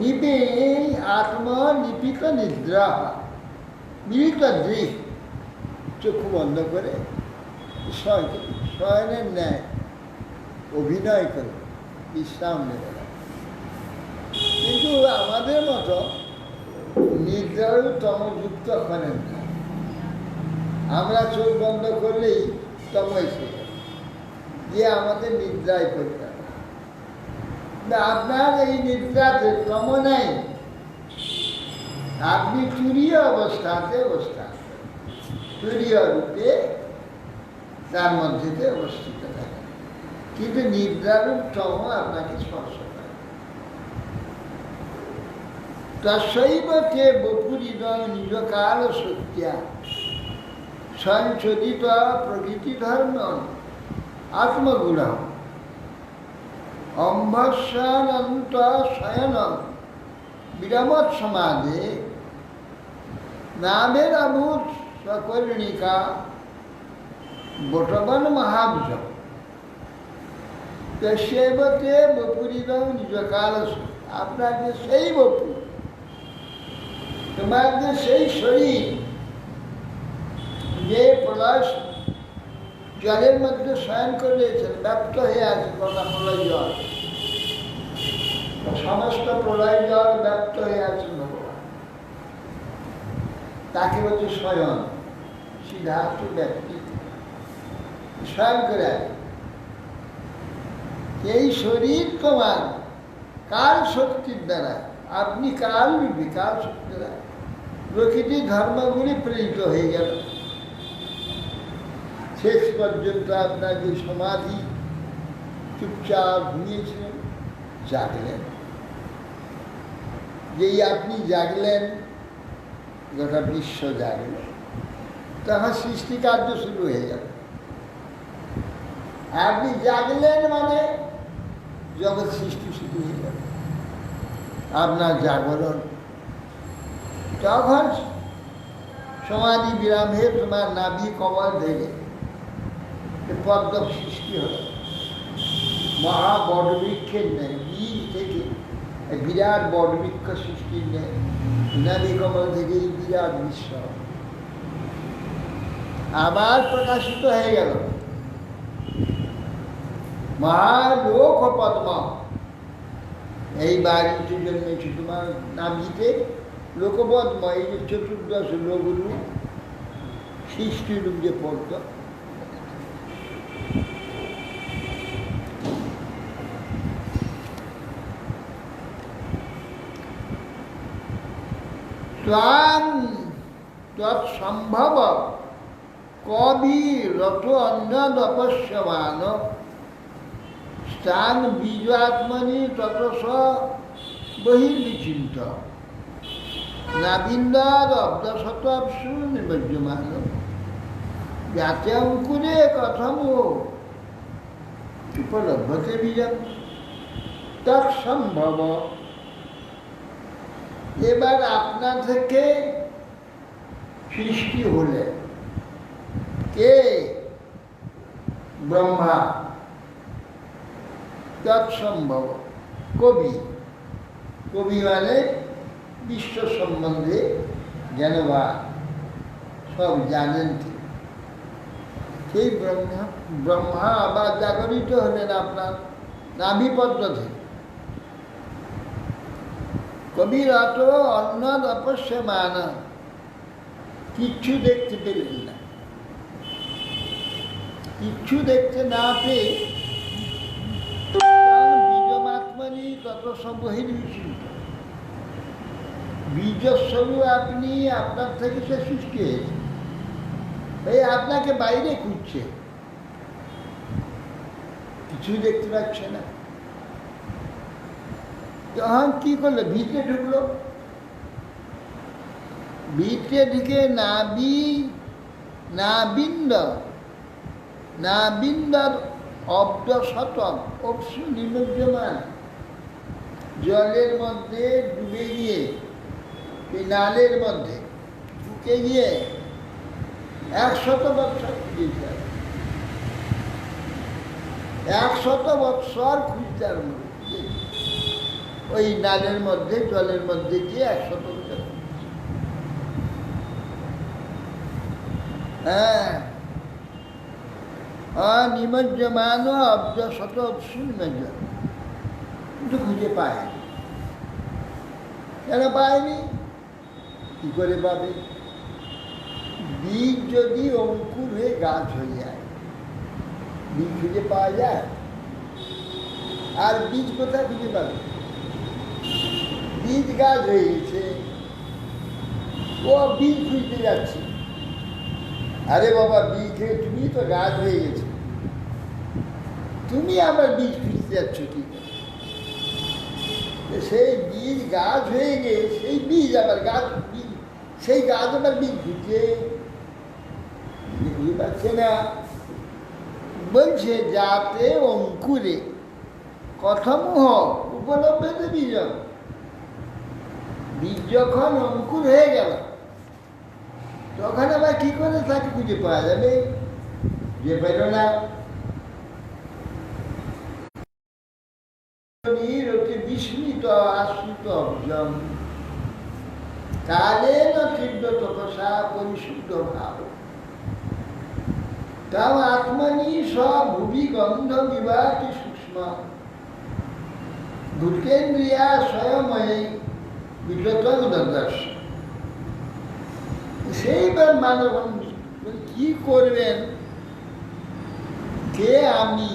Speaker 1: নিপে আত্মনিপিত নিদ্রা, মিলিত দৃঢ়, চক্ষু বন্ধ করে শয়নের ন্যায় অভিনয় করে বিশ্রাম নেবে না। কিন্তু আমাদের মতো নিদ্রাও তমযুক্ত করেন না। আমরা চোখ বন্ধ করলেই তম এসে যে আমাদের নিদ্রায় করতে হবে। আপনার এই নিদ্রাতে তম নেই, আপনি তুরীয় অবস্থাতে তুরীয় রূপে তার মধ্যে অবস্থিত থাকেন, কিন্তু নিদ্রারূপ তম আপনাকে স্পর্শ করে। তস্যৈব তে বপুরিদ নিজকাল সত্যা সংশোধিত প্রকৃতি ধর্ম আত্মগুণ অম্ভস্যানন্ত শয়ন বিরমৎ সমাধে নামের অভূত সকর্ণিকা বটবন মহাভুজ তস্যৈবতে বপুরিদ নিজকাল। আপনার যে সেই বপু, তোমার যে সেই শরীর যে প্রলয় জলের মধ্যে শয়ন করেছেন, ব্যপ্ত হয়ে আছে গোটা প্রলয় জল, সমস্ত প্রলয় জল ব্যপ্ত হয়ে আছেন ভগবান, তাকে বলছে শয়ন। সিদ্ধার্থ ব্যক্তি শয়ন করে আছে। এই শরীর তোমার কাল শক্তির দ্বারা, আপনি কাল রূপী, কাল শক্তির দ্বারা প্রকৃতি ধর্মগুলি প্রেরিত হয়ে গেল। শেষ পর্যন্ত আপনার যে সমাধি, চুপচাপ ঘুমিয়েছিলেন, জাগলেন। যেই আপনি জাগলেন, গোটা বিশ্ব জাগলেন, তখন সৃষ্টি কার্য শুরু হয়ে গেল। আপনি জাগলেন মানে জগৎ সৃষ্টি শুরু হয়ে গেল, আপনার জাগরণ। তখন সমাধি বিরাম হয়ে তোমার নাভি কমল থেকে পদ্ম সৃষ্টি হল। মহা বটবৃক্ষের নেয় বীজ থেকে বিরাট বটবৃক্ষ সৃষ্টির নেয়, নাভি কমল থেকে এই বিরাট বিশ্ব আবার প্রকাশিত হয়ে গেল। মহালোক পদ্ম এই বাড়িটি জন্মেছে তোমার নাভিতে, লোকপদ্ম, এই যে চতুর্দশ লোকরূপ সৃষ্টিরূপ যে পদ্ম, তৎসম্ভব কবি রথ অন্যদপস্যমান স্থান বীজাত্মনি ততস বহির্বিচিন্ত নাবিন্দাদ অব্দশতপসু নিমজ্জমান যাতে অঙ্কুরে কথম উপলভ্যতে বীজম তৎসম্ভব। এবার আপনা থেকে সৃষ্টি হলে কে? ব্রহ্মা। তৎসম্ভব কবি, কবি মানে বিশ্ব সম্বন্ধে জ্ঞানবান, সব জানেন ঠিক। সেই ব্রহ্মা আবার জাগরিত হলেন আপনার নাভিপদ্ম থেকে। কবিরত অন্নদ অপশ্যমান, কিচ্ছু দেখতে পেলেন না। কিচ্ছু দেখতে না পেয়ে বীজমাত্মনি তত বহির্বিচিন্ত, বীজস্বরূপ আপনি, আপনার থেকে সে সৃষ্টি হয়েছে, এই আপনাকে বাইরে খুঁজছে, কিছু দেখতে পাচ্ছে না। তখন কি করলো? ভিতরে ঢুকলো। ভিতরে ঢুকে নাবিন্দর অব্দ শতম অপসু নিমজ্জমান, জলের মধ্যে ডুবে গিয়ে, নালের মধ্যে ঢুকে গিয়ে 100 বৎসর খুঁজেছে। 100 বৎসর খুঁজতে আরম্ভ, ওই নালের মধ্যে, জলের মধ্যে গিয়ে 100 বছর। হ্যাঁ, নিমজ্জমান অব্দ শত অপসু নিমজ্জন, কিন্তু খুঁজে পায়। কেন পায়নি? কি করে পাবে? বীজ যদি অঙ্কুর হয়ে গাছ হয়ে যায়, বীজ খুঁজে পাওয়া যায়? আর বীজ কোথায় খুঁজে পাবে? বীজ গাছ হয়ে গেছে, ও বীজ খুঁজতে যাচ্ছে। আরে বাবা, বীজ থেকে তুমি তো গাছ হয়ে গেছে, তুমি আবার বীজ খুঁজতে যাচ্ছ কি? সেই বীজ গাছ হয়ে গিয়ে সেই বীজ আবার গাছ, সেই গাছ আবার বীজ খুঁজছে, বুঝতে পারছে না। বলছে যাতে অঙ্কুরে কথমুহ উপলব্ধ বীজ, বীজ যখন অঙ্কুর হয়ে গেল তখন আবার কি করে তাকে খুঁজে পাওয়া যাবে? যে পেল না। বিস্মিত আশ্রিত অর্জন কালে না তীব্র তপসা পরিশুদ্ধ ভাব, তাও আত্মনি সব ভুবি গন্ধ বিবাহটি সূক্ষ্ম, ভূতেন্দ্রিয়া স্বয়ময়ে বিগত দর্শ। সেইবার মানব কি করবেন? কে আমি,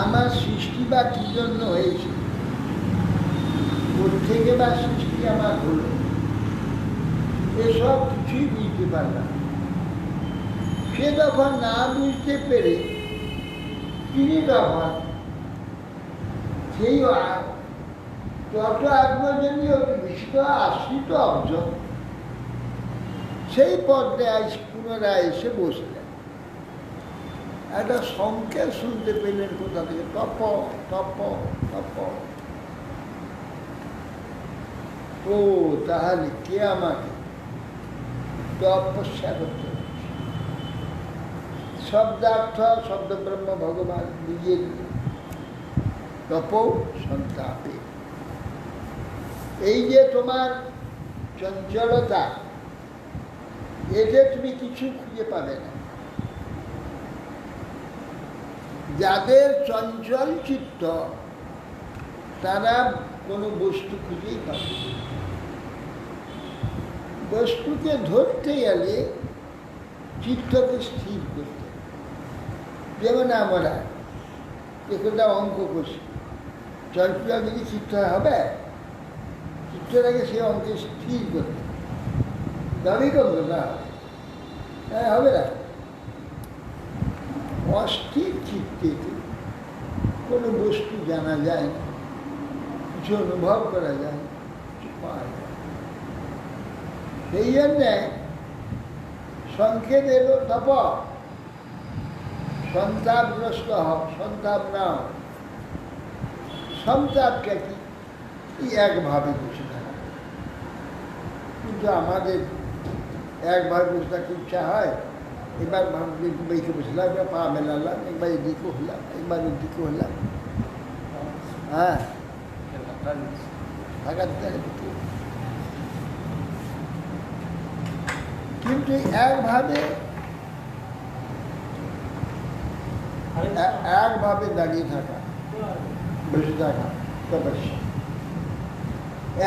Speaker 1: আমার সৃষ্টি বা কি জন্য হয়েছে, ওর থেকে বা সৃষ্টি আমার হলো, এসব কিছুই বুঝতে পারলাম। সে তখন না বুঝতে পেরে তিনি তখন সেই তত আত্মজনীয় বিশিষ্ট আশ্রিত অর্জন সেই পর্যায়ে পুনরায় এসে বসলেন। একটা সংকেত শুনতে পেলেন কোথা থেকে, তপ তপ তপ। ও তাহলে কে আমাকে তপস্যা করতে? শব্দার্থ শব্দ ব্রহ্ম ভগবান নিজে তপ সন্তাপে। এই যে তোমার চঞ্চলতা, এতে তুমি কিছু খুঁজে পাবে না। যাদের চঞ্চল চিত্ত তারা কোনো বস্তু খুঁজেই পাবে। বস্তুকে ধরতে গেলে চিত্তকে স্থির করতে, যেমন আমরা একটা অঙ্ক করছি, চঞ্চল যদি চিত্ত হবে, চিত্তটাকে সে অঙ্কে স্থির করতে, তবেই করবো না, হ্যাঁ হবে না। অস্থির চিত্তে কোনো বস্তু জানা যায় না, কিছু অনুভব করা যায় না, কিছু পাওয়া যায়। সেই জন্যে সংকেত এলো তপ, সন্তাপগ্রস্ত হও, সন্তাপ না হও। সন্তাপটা কি? একভাবে বসে থাকা। কিন্তু আমাদের একভাবে বসে থাকতে ইচ্ছা হয়। এবার বেঁকে বসলাম, এবার পা মেলালাম, একবার এদিকে হলাম, একবার ওদিকে হলাম। হ্যাঁ, থাকার কিন্তু একভাবে দাঁড়িয়ে থাকা, বসে থাকা, তপস্যা,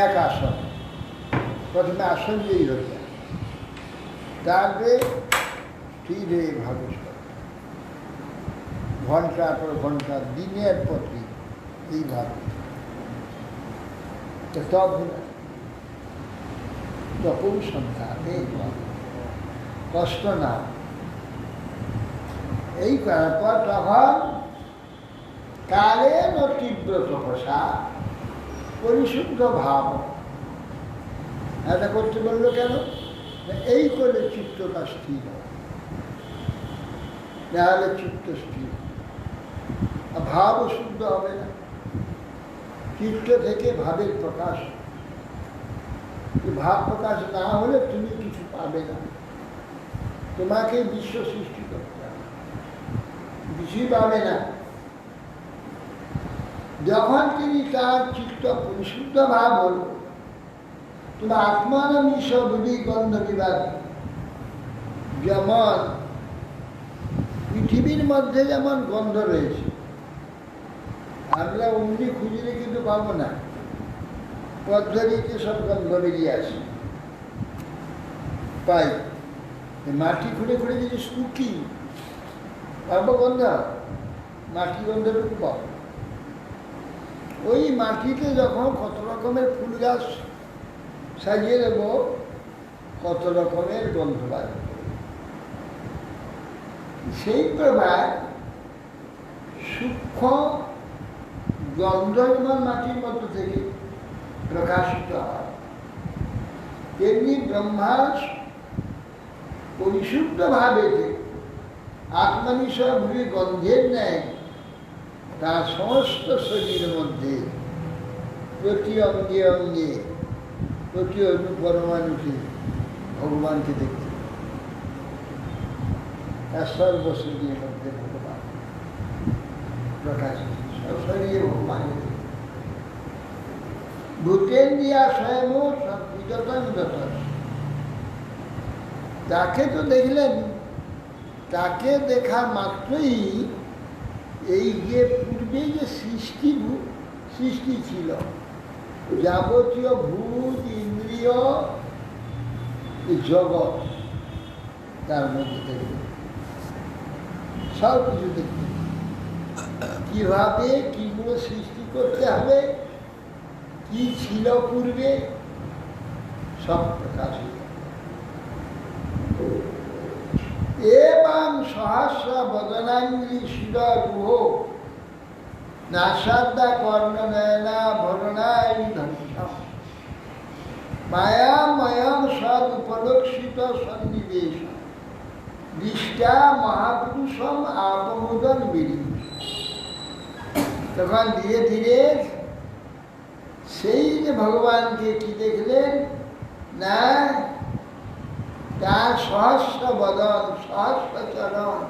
Speaker 1: এক আসন। প্রথমে আসন দিয়েই হচ্ছে, তারপরে স্থিরে ভাবে ঘন্টার পর ঘন্টা, দিনের পর দিন এইভাবে। তখন সংখ্যা কষ্ট না, এই করার পর তখন কালেন তীব্র তপসা পরিশুদ্ধ ভাব। এটা করতে বললো কেন? এই করে চিত্তটা স্থির হয়, নাহলে চিত্ত স্থির, ভাব শুদ্ধ হবে না। চিত্ত থেকে ভাবের প্রকাশ, ভাব প্রকাশ না হলে তুমি কিছু পাবে না। তোমাকে বিশ্ব সৃষ্টি করতে হবে, কিছুই পাবে না। যখন তিনি তার চিত্ত পরিশুদ্ধ ভাব হল, তুমি আত্মানমিষ বুদ্ধি গন্ধ বিভাগ, যেমন পৃথিবীর মধ্যে যেমন গন্ধ রয়েছে, আমরা অমনি খুঁজলে কিন্তু পাবো না, পদ্ধতিতে সব গন্ধ বেরিয়ে আসে পাই। মাটি খুঁড়ে খুঁড়ে যদি শুকি পাবো গন্ধ, মাটি গন্ধটুকু পাবো। ওই মাটিতে যখন কত রকমের ফুল গাছ সাজিয়ে দেব, কত রকমের গন্ধ বাড়বে। সেই প্রভাব সূক্ষ্ম গন্ধ যেমন মাটির মধ্যে থেকে প্রকাশিত হয়, তেমনি ব্রহ্মার পরিশুদ্ধ ভাবে আত্মনিষ ভূমি গন্ধের ন্যায় তার সমস্ত শরীরের মধ্যে প্রতি অঙ্গে অঙ্গে, প্রতি অনুপরমাণুকে ভগবানকে দেখতে, তার সর্বশরীরের মধ্যে ভগবান প্রকাশিত, শরীরে ভগবান। ভূতেন্দ্রিয়া স্বয়ং বিগতন যতন, তাকে তো দেখলেন, তাকে দেখা মাত্রই এই যে পূর্বে যে সৃষ্টি ছিল, যাবতীয় ভূত ইন্দ্রিয় জগৎ, তার মধ্যে থেকে সব কিছু দেখতে, কিভাবে কিগুলো সৃষ্টি করতে হবে, কি ছিল পূর্বে, সব প্রকাশিত। এবং সহস্র বদনাঙ্গি শিরুহ নাসাদ্দা কর্ণনয়না ভরণায় ধর্ষম মায়াময়ম সদ উপলক্ষিত সন্নিবেশ দৃষ্টা মহাপুরুষম আপমোদন বেরিয়ে। তখন ধীরে ধীরে সেই যে ভগবানকে কি দেখলেন না, তার সহস্র বদন, সহস্র চরণ,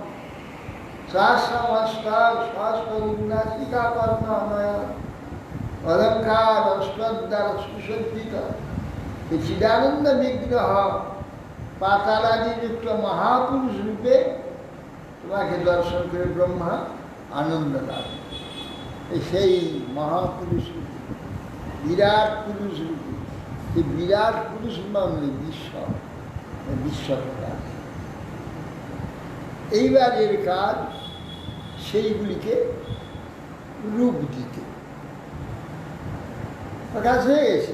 Speaker 1: সহস্র মস্তক, সহস্র উন্নাসিকা কর্ণনয়ন, অলঙ্কার অষ্টদ্বার সুসজ্জিত এই চিদানন্দ বিগ্রহ পাতালাদিযুক্ত মহাপুরুষ রূপে তোমাকে দর্শন করে ব্রহ্মা আনন্দ লাভ। সেই মহাপুরুষ রূপে, বিরাট পুরুষ রূপে, সেই বিরাট পুরুষ মানে বিশ্বপ্রকাশ। এইবার এর কাজ সেইগুলিকে রূপ দিতে। প্রকাশ হয়ে গেছে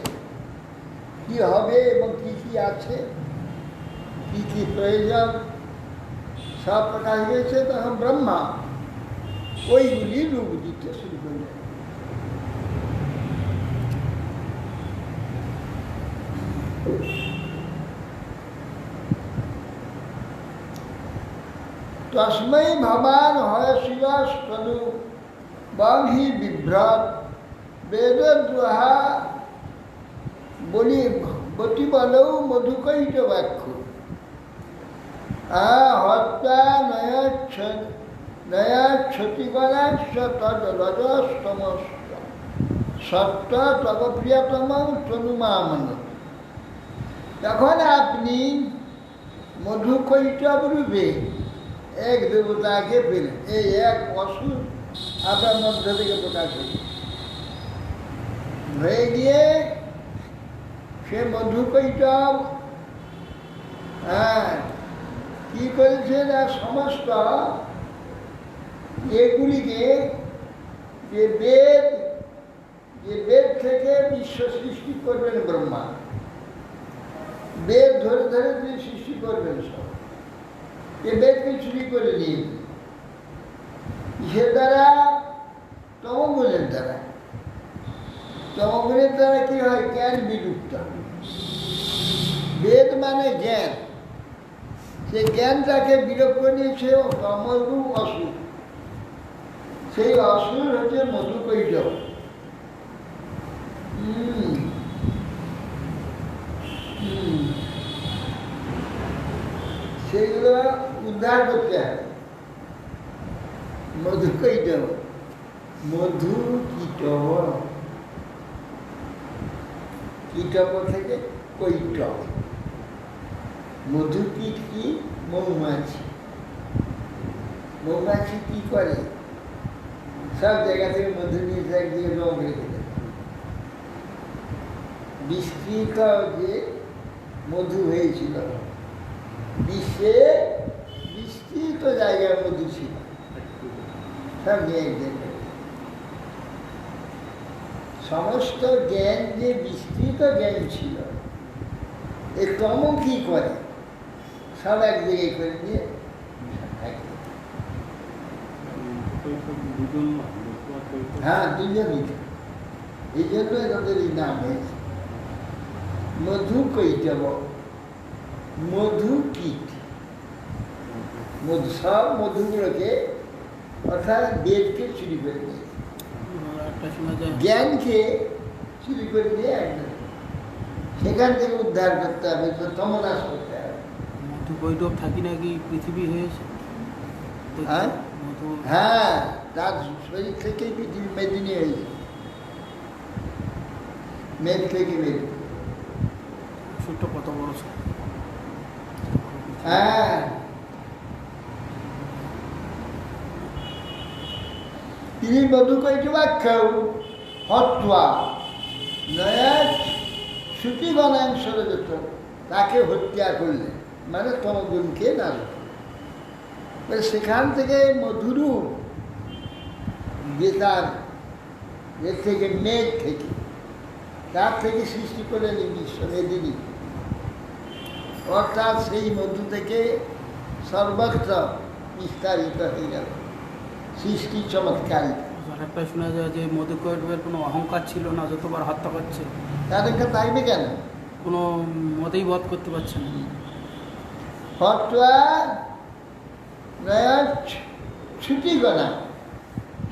Speaker 1: কি হবে এবং কি কি আছে, কি কি প্রয়োজন, সব প্রকাশ হয়েছে। তখন ব্রহ্মা ওইগুলি রূপ দিতে শুরু করলেন। তস্मै ভবান হয় শিরস্তনু বংহি বিভ্রত বেদদ্রোহা বলি বতি বলৌ মধুকৈট বাক্য হত্যা নয়া ক্ষতিকরাক্ষ তদ রজস্তমস্ত সত্য তব প্রিয়তম তনুমামন। তখন আপনি মধুকৈটব রূপে এক দেবতাকে পেলেন। এই এক অসুর আপনার মধ্য থেকে প্রকাশ হয়ে গিয়ে সে মধুকৈটব কি করেছে না সমস্ত এগুলিকে যে বেদ থেকে বিশ্ব সৃষ্টি করবেন ব্রহ্মা, বেদ ধরে ধরে তিনি সৃষ্টি করবেন সব, এ বেদকে চুরি করে নিয়ে কিসের দ্বারা? তমগুণের দ্বারা। তমগুণের দ্বারা কি হয়? জ্ঞান বিলুপ্ত। বেদ মানে জ্ঞান, সে জ্ঞানটাকে বিলোপ করে নিয়েছে তমরূপ অসুর। সেই অসুর হচ্ছে মধুকৈটব। সেগুলো উদ্ধার করতে হবে। মধুকৈটব, মধু কীটব, কীটব থেকে কৈটব। মধু কীট কি? মৌমাছি। মৌমাছি কি করে? সব জায়গা থেকে মধু নিয়ে একদিকে রং রেখে দেয়। বিস্তৃত যে মধু হয়েছিল, বিশ্বে বিস্তৃত জায়গার মধু ছিল, সব নিয়ে এক জায়গায়। সমস্ত জ্ঞান যে বিস্তৃত জ্ঞান ছিল, এ তম কি করে? সব এক জায়গায় করে নিয়ে হ্যাঁ, দুজনই। এই জন্য এদের এই নাম হয়েছে মধুকৈটব, মধু কীট। মধু সব মধুগুলোকে অর্থাৎ বেদকে চুরি করে নিয়েছে, জ্ঞানকে চুরি করে নিয়ে একদম সেখান থেকে উদ্ধার করতে হবে, তো তমনাশ করতে হবে।
Speaker 2: মধুকৈটব থাকি নাকি পৃথিবী হয়েছে?
Speaker 1: হ্যাঁ, তার শরীর থেকেই পৃথিবী মেদিনী হয়েছে। মেঘ থেকে মেঘ।
Speaker 2: কত বড়?
Speaker 1: হ্যাঁ, তিনি মধুকৈটবাখ্যাও হত্যা নয়া শ্রুতিগণাংশ যেত, তাকে হত্যা করলেন, মানে তমগুণকে নাশ। সেখান থেকে মধুরূপ যে তার এর থেকে মেঘ থেকে, তার থেকে সৃষ্টি করলেন বিশ্ব মেদিনী। অর্থাৎ সেই মধু থেকে সর্বত্র বিস্তারিত হয়ে গেল সৃষ্টি চমৎকারী।
Speaker 2: একটা শোনা যায় যে মধুকৈটবের কোনো অহংকার ছিল না, যতবার হত্যা করছে।
Speaker 1: তাদেরকে থাকবে কেন?
Speaker 2: কোনো মতেই বধ করতে পারছে না।
Speaker 1: হত্যা নয়া ছুটি গণা,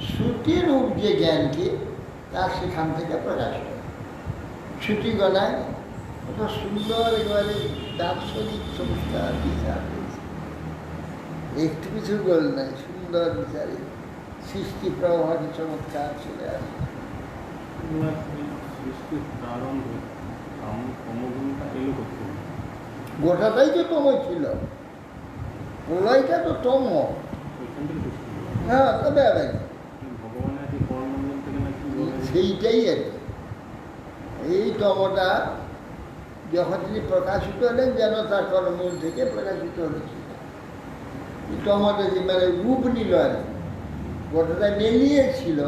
Speaker 1: শ্রুতিরূপ যে জ্ঞানকে তার সেখান থেকে প্রকাশ করে। ছুটি গণায় কত সুন্দর একেবারে দার্শনিক সংস্কার বিচার হয়েছে, একটু কিছু গোল নাই, সুন্দর বিচারে সৃষ্টি প্রভাবে চমৎকার চলে আসে। গোটাটাই তো তম ছিল, প্রলয়টা তো তম। হ্যাঁ, তবে সেইটাই আর কি। এই তমটা যখন তিনি প্রকাশিত হলেন, যেন তার কর্মূল থেকে প্রকাশিত হয়েছিল। তমটা যে মানে রূপ নিল আর কি, গোটাটা মেলিয়েছিল।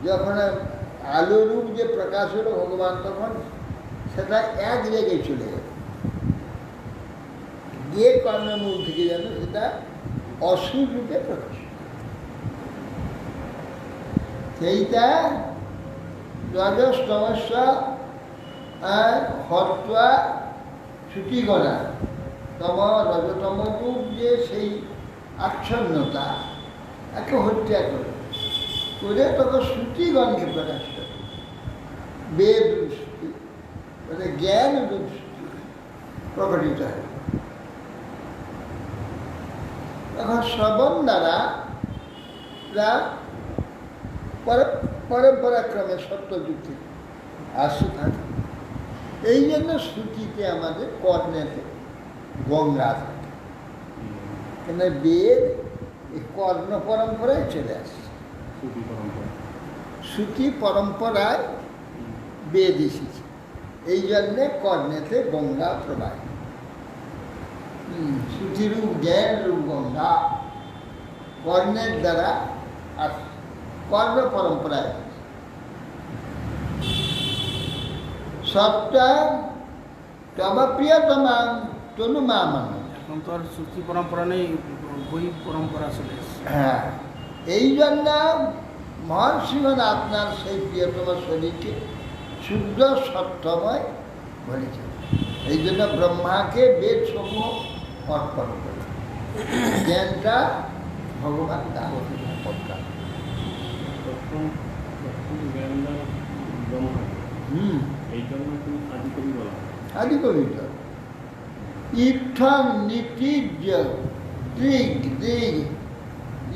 Speaker 1: যখন আলো রূপ যে প্রকাশ হলো ভগবান, তখন সেটা এক জায়গায় চলে গেল, গিয়ে কর্মমূল থেকে যেন সেটা অসুর রূপে প্রকাশ। সেইটা দ্বাদশ তমস্যা হত্যা ছুটি করা, তম রজতম রূপ যে সেই আচ্ছন্নতা, একে হত্যা করে তখন শ্রুতিগণকে প্রকাশ করে। বেদ শ্রুতি মানে জ্ঞান রূপ প্রকটিত হয়। তখন শ্রবণ দ্বারা পরম্পরাক্রমে সত্যযুক্তি আসতে থাকে। এই জন্য শ্রুতিতে আমাদের কর্ণেতে গঙ্গা থাকে। কেন বেদ এই কর্ণ পরম্পরায় চলে আসছে,
Speaker 3: শ্রুতি পরম্পরা।
Speaker 1: শ্রুতি পরম্পরায় বেদ এসেছে, এই জন্যে কর্ণেতে গঙ্গা প্রবাহ। শ্রুতিরূপ জ্ঞান রূপ গঙ্গা কর্ণের দ্বারা আসছে, কর্ণ পরম্পরায়। সবটা তব প্রিয়তমা তনুমামান।
Speaker 2: এখন তো আর শ্রুতি পরম্পরা নেই, বই পরম্পরা চলে এসেছে।
Speaker 1: হ্যাঁ, এই জন্য মহর্ষিগণ আপনার সেই প্রিয়তম শরীরকে শুদ্ধ সত্যময় বলেছেন। এই জন্য ব্রহ্মাকে বেদ সমূহ অর্পণ করে জ্ঞানটা ভগবান দান করতেন।
Speaker 3: এই জন্য তুমি আদিকবি বলা হয়।
Speaker 1: আদিকবিতা ইত্থং নীতিজ্য দৃগ দৃগ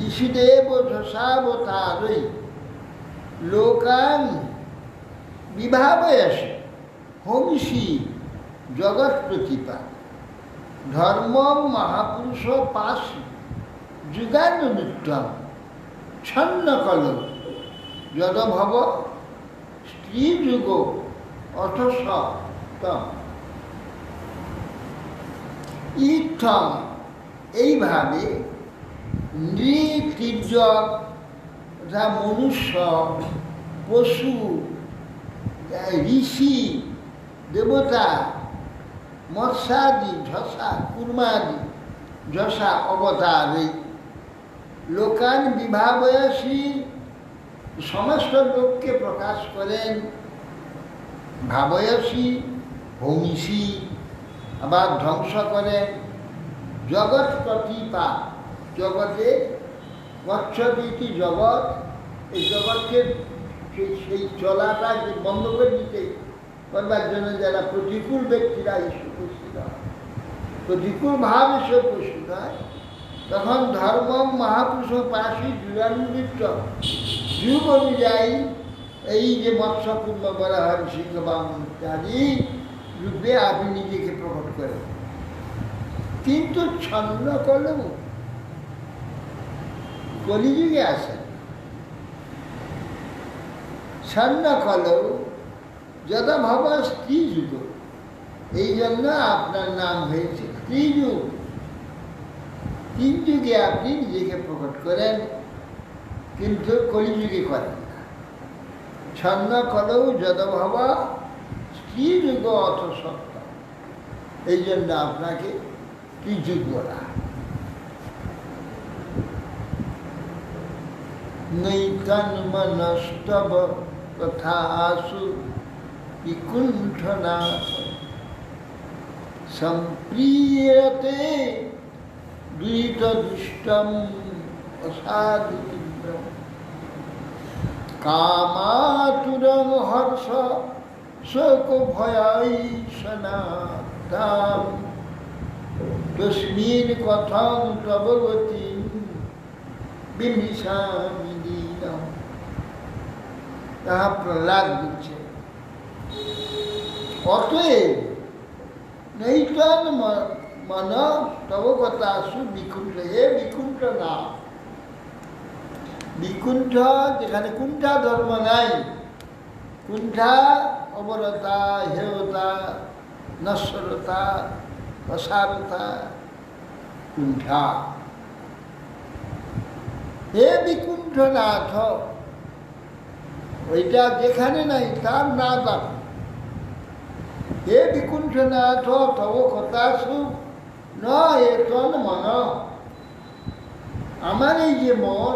Speaker 1: ঋষিদেব ধসাবতারৈ লোকান বিভাবয়স হংসি জগৎ প্রতিপা ধর্ম মহাপুরুষ পাশ যুগানুত্তম ছন্নকল যদভব স্ত্রীযুগ অথসতম। ইত্থং এইভাবে নৃতীর্য যা মনুষ্য, পশু, ঋষি, দেবতা, মৎস্যাদি, ঝসা, কুর্মাদি, যশা অবতারে লোকান বিভাবয়সী সমস্ত লোককে প্রকাশ করেন। ভাবয়সী হংসী আবার ধ্বংস করেন। জগৎ প্রতিপা জগতে গচ্ছতি জগৎ, এই জগৎকে সেই চলাটা বন্ধ করে দিতে করবার জন্য যারা প্রতিকূল ব্যক্তিরা এসে উপস্থিত হয়, প্রতিকূল ভাব এসে উপস্থিত হয়, তখন ধর্ম মহাপুরুষ পাশি যুগানুবৃত্ত যুগ অনুযায়ী এই যে মৎস্যকুম্ভ বলা হয়, সিংহ বামন ইত্যাদি রূপে আপনি নিজেকে প্রকট করেন। কিন্তু ছন্ন করলেও কলিযুগে আসেন। ছন্ন করলেও যদা ভাবা স্ত্রী যুগ, এই জন্য আপনার নাম হয়েছে ত্রিযুগ। তিন যুগে আপনি নিজেকে প্রকট করেন, কিন্তু কলিযুগে করেন না। ছন্ন কলেও যদভাব স্ত্রী যুগ অথ সত্য, এই জন্য আপনাকে ত্রিযুগ বলা। নৈতন মনস্তব তথাসু বিকুণ্ঠনাথ সম্প্রিয়তে দুরিত দুষ্টম অসাধু তীব্রম কামাতুরং হর্ষ শোক ভয়াইশনাদাম তস্মিন কথং তব গতিম বিমিশামি দীনম। তাহা প্রহ্লাদ বলছে। অতএব নৈতন মন তব কথাসু বিকুণ্ঠ, হে বিকুণ্ঠ না। বিকুণ্ঠ যেখানে কুণ্ঠা ধর্ম নাই, কুণ্ঠা অবরতা, হেয়তা, নশ্বরতা, অসারতা, কুণ্ঠা। হে বিকুণ্ঠনাথ, ওইটা যেখানে নাই তার না দাম। হে বিকুণ্ঠনাথ তব কথাসু ন এতন মন, আমার এই যে মন,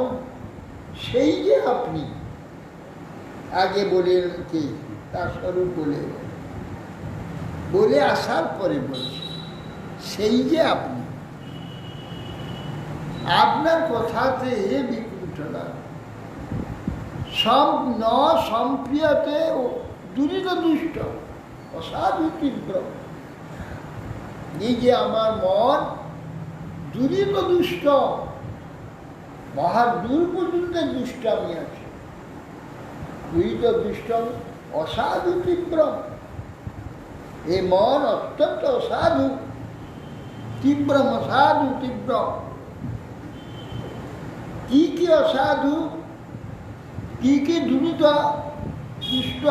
Speaker 1: সেই যে আপনি আগে বলেন কি তার স্বরূপ বলে আসার পরে বলছে, সেই যে আপনি, আপনার কথাতে হে বিকুণ্ঠনা ন সম্প্রিয়তে দুরিত দুষ্ট অসাধু তীব্র। এই যে আমার মন দুরিত দুষ্ট, মহাদূর পর্যন্ত দুষ্টামি আছে। দুরিত দুষ্ট অসাধু তীব্র, এই মন অত্যন্ত অসাধু। তীব্র অসাধু তীব্র। কি অসাধু, কি দুরিত দুষ্ট,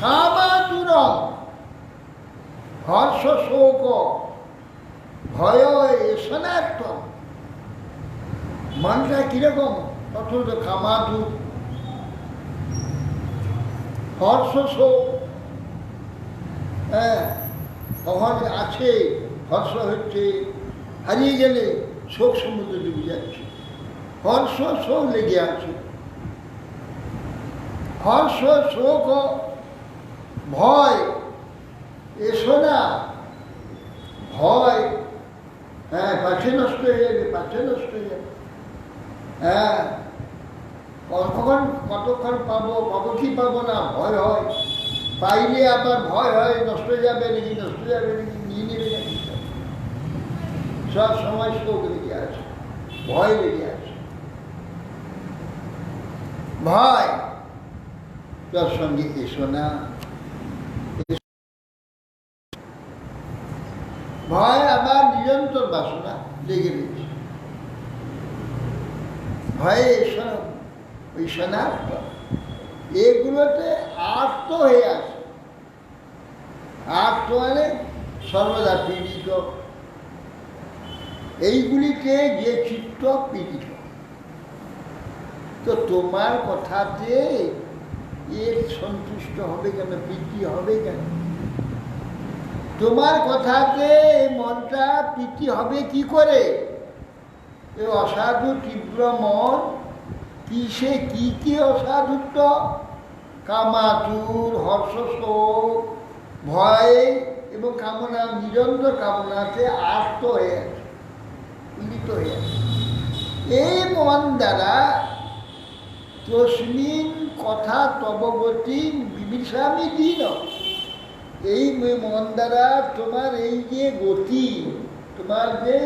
Speaker 1: কামাতুর হর্ষ শোক ভয় এসনার্থ। মনটা কিরকম? অথচ কামাতুর, হর্ষ শোক, হ্যাঁ, কখন আছে হর্ষ হচ্ছে, হারিয়ে গেলে শোক সমুদ্রে ডুবে যাচ্ছে। হর্ষ শোক লেগে আছে, হর্ষ শোক ভয় এসো না, ভয়, হ্যাঁ, পাছে নষ্ট হয়ে যাবে, পাছে নষ্ট হয়ে যাবে, হ্যাঁ, কতক্ষণ পাবো কি পাবো না, ভয় হয়, পাইলে আবার ভয় হয়, নষ্ট হয়ে যাবে নাকি, নিয়ে নেবে নাকি, সব সময় শোক লেগে আছে, ভয় লেগে আছে। ভয় তার সঙ্গে এসো না, ভয় আবার নিরন্তর বাসনা লেগে রয়েছে। ভয়ে এসো, ওই শনাক্ত, এগুলোতে আর্ত হয়ে আছে। আর্ত মানে সর্বদা পীড়িত, এইগুলিতে যে চিত্ত পীড়িত। তো তোমার কথাতে এর সন্তুষ্ট হবে কেন, প্রীতি হবে কেন? তোমার কথাতে মনটা প্রীতি হবে কি করে? এই অসাধু তীব্র মন কিসে, কি অসাধুত্ব? কামাতুর, হর্ষ শোক, ভয় এবং কামনা, নিরন্তর কামনাতে আর্ত হয়ে আছে, পীড়িত হয়ে আছে। এই মন দ্বারা তস্মিন কথা তবগতি বিবিসামি দিন, এই মন দ্বারা তোমার এই যে গতি, তোমার যে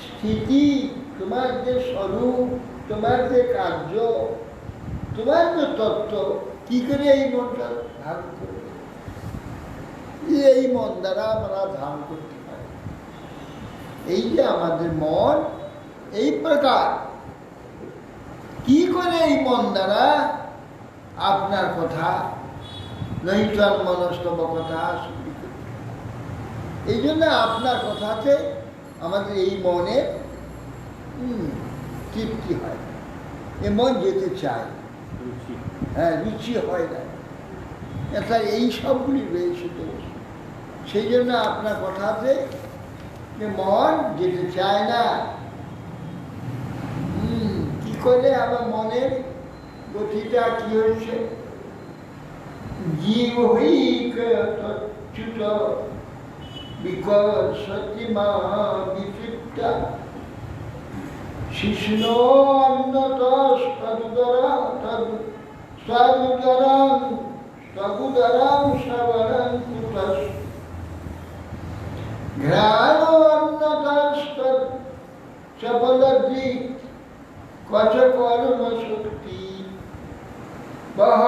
Speaker 1: স্থিতি, তোমার যে স্বরূপ, তোমার যে কার্য, তোমার যে তত্ত্ব, কি করে এই মনটা ধারণ করবে? এই মন দ্বারা আমরা ধারণ করতে পারি। এই যে আমাদের মন এই প্রকার, কি করে এই মন দ্বারা আপনার কথা নৈতন মনস্তব কথা শুনি। এই জন্য আপনার কথাতে আমাদের এই মনে তৃপ্তি হয়, এ মন যেতে চায়, হ্যাঁ, রুচি হয় না, এটা এই সবগুলি রয়েছে দোষ। সেই জন্য আপনার কথাতে মন যেতে চায় না। কি করে আমার মনের গতিটা কি হয়েছে? জীব হইক তচ্যুত বিকশতি মা বিচিত্তা শিষ্ণ অন্নতদুদরং শ্রবণং কুতস ঘ্রাণ অন্নতস্তর চপলদ্রি কচ কর্ম শক্তি বহ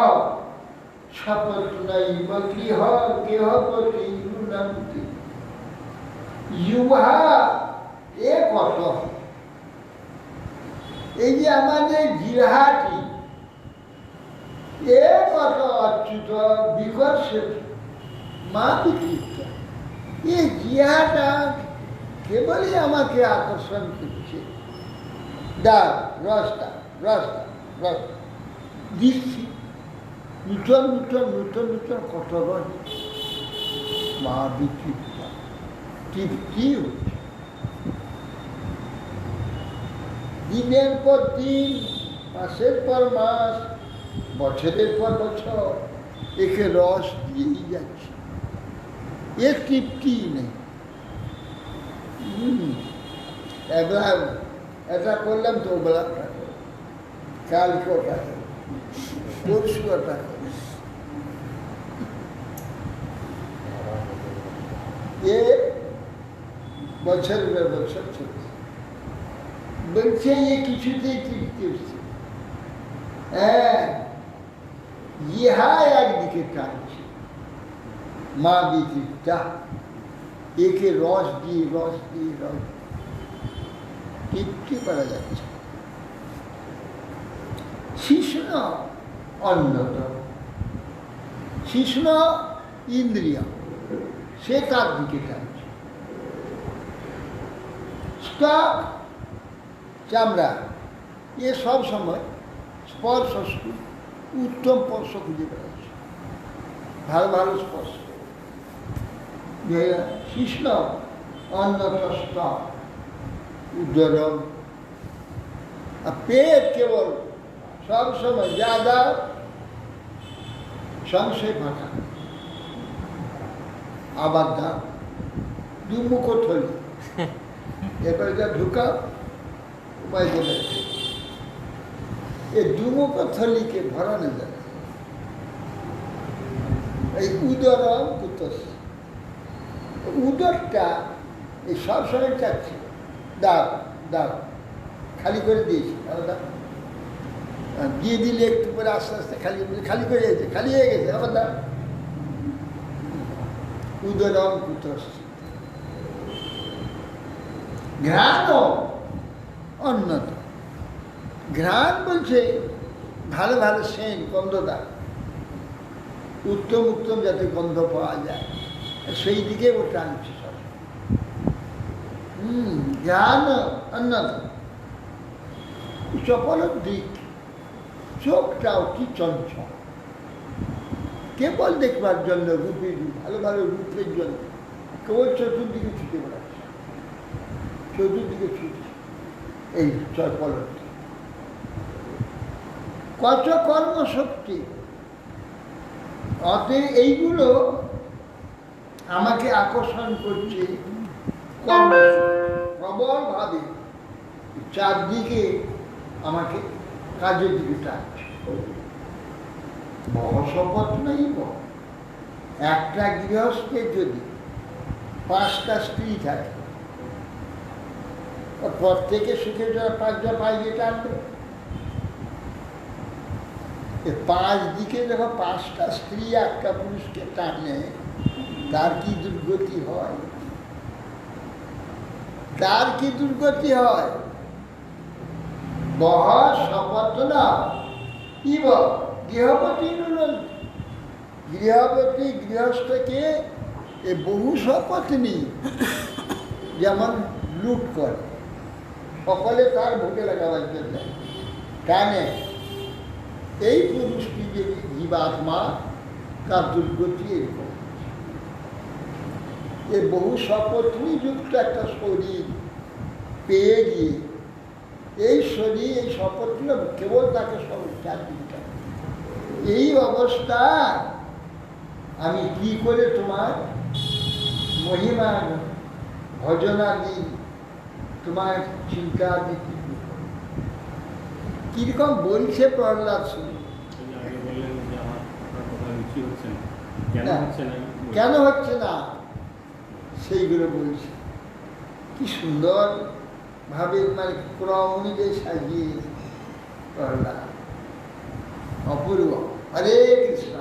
Speaker 1: শপথ নৈব গৃহ গৃহপতি রুণন্তি যুবা এ কত। এই যে আমাদের জিহাটি এ কত অচ্যুত বিকর্ষিত মা বিকৃত, এই জিহাটা কেবলই আমাকে আকর্ষণ করছে। রসটা দিচ্ছি, নূতন কত রস, মা বিকৃত তৃপ্তি হচ্ছে। দিনের পর দিন, মাসের পর মাস, বছরের পর বছর একে রস দিয়েই যাচ্ছে, এর তৃপ্তি নেই। একলা এটা করলাম তো ওবেলা কালকে ওটা পরশু ওটা এ বছরের বছর চলছে, বলছে এ কিছুতেই তৃপ্তি হচ্ছে। হ্যাঁ, ইহা একদিকে টানছে মা বিতৃপ্তা, একে রস দিয়ে তৃপ্তি করা যাচ্ছে। শিষ্ণ অন্যতম, শিষ্ণ ইন্দ্রিয়, সে তার দিকে টানছে। স্টক চামড়া, এ সব সময় স্পর্শ, উত্তম স্পর্শ খুঁজে বেড়াচ্ছে, ভালো ভালো স্পর্শ। শিষ্ণ অন্নতস্ত উদরম, আর পেট কেবল সবসময় যা দাও সংশয় ফাঁকা, আবার দাও, দুমুখ থলি, এবার যা ঢুকা উপায় বলে, এই দুমুখ থলিকে ভরানো যায়। এই উদরম কুতস, উদরটা এই সবসময় চাচ্ছে, দাও দাও, খালি করে দিয়েছি, দিয়ে দিলে একটু করে আস্তে আস্তে খালি করে গেছে, খালি হয়ে গেছে, আবার দাও। উদরম কুতস, ঘ্রাণ অন্যত, ঘ্রাণ বলছে ভালো ভালো সেন্ট, গন্ধদার, উত্তম উত্তম যাতে গন্ধ পাওয়া যায়, সেই দিকে ও টানছে সব। জ্ঞান অন্যত, চপল দিক, চোখটাও কি চঞ্চল, কেবল দেখবার জন্য, রূপের ভালো ভালো রূপের জন্য কেবল চতুর্দিকে ছুটে বেড়াচ্ছে, চতুর্দিকে ছুটছে এই চপল। কত কর্মশক্তি, অতএব এইগুলো আমাকে আকর্ষণ করছে প্রবলভাবে, চারদিকে আমাকে কাজের দিকে টানছে। বহশপথ নেই, একটা গৃহস্থের যদি 5টা স্ত্রী থাকে, প্রত্যেকে সুখের জন্য 5টা পাইলে টানবে। 5 দিকে যখন 5টা স্ত্রী একটা পুরুষকে টানে, তার কি দুর্গতি হয়, তার কি দুর্গতি হয়। বহ শপথ না ইব গৃহপতি, গৃহপতি গৃহস্থকে এ বহু শপথনি যেমন লুট করে, সকলে তার ভোগে লাগাবার জন্য টানে। এই পুরুষটি যে জীবাত্মা, তার দুর্গতি এরকম। এ বহু শপথনি যুক্ত একটা শরীর পেয়ে গিয়ে, এই শরীর এই শপথটি কেবল তাকে চারদিকে, এই অবস্থা আমি কি করে তোমার মহিমা ভজনাদি, তোমার চিন্তা দিতে, কিরকম বলছে প্রহ্লাদ শুনে। কেন হচ্ছে না সেইগুলো বলছে, কি সুন্দর ভাবে, মানে ক্রম অনুযায়ী সাজিয়ে প্রহ্লাদ, অপূর্ব। হরে কৃষ্ণ।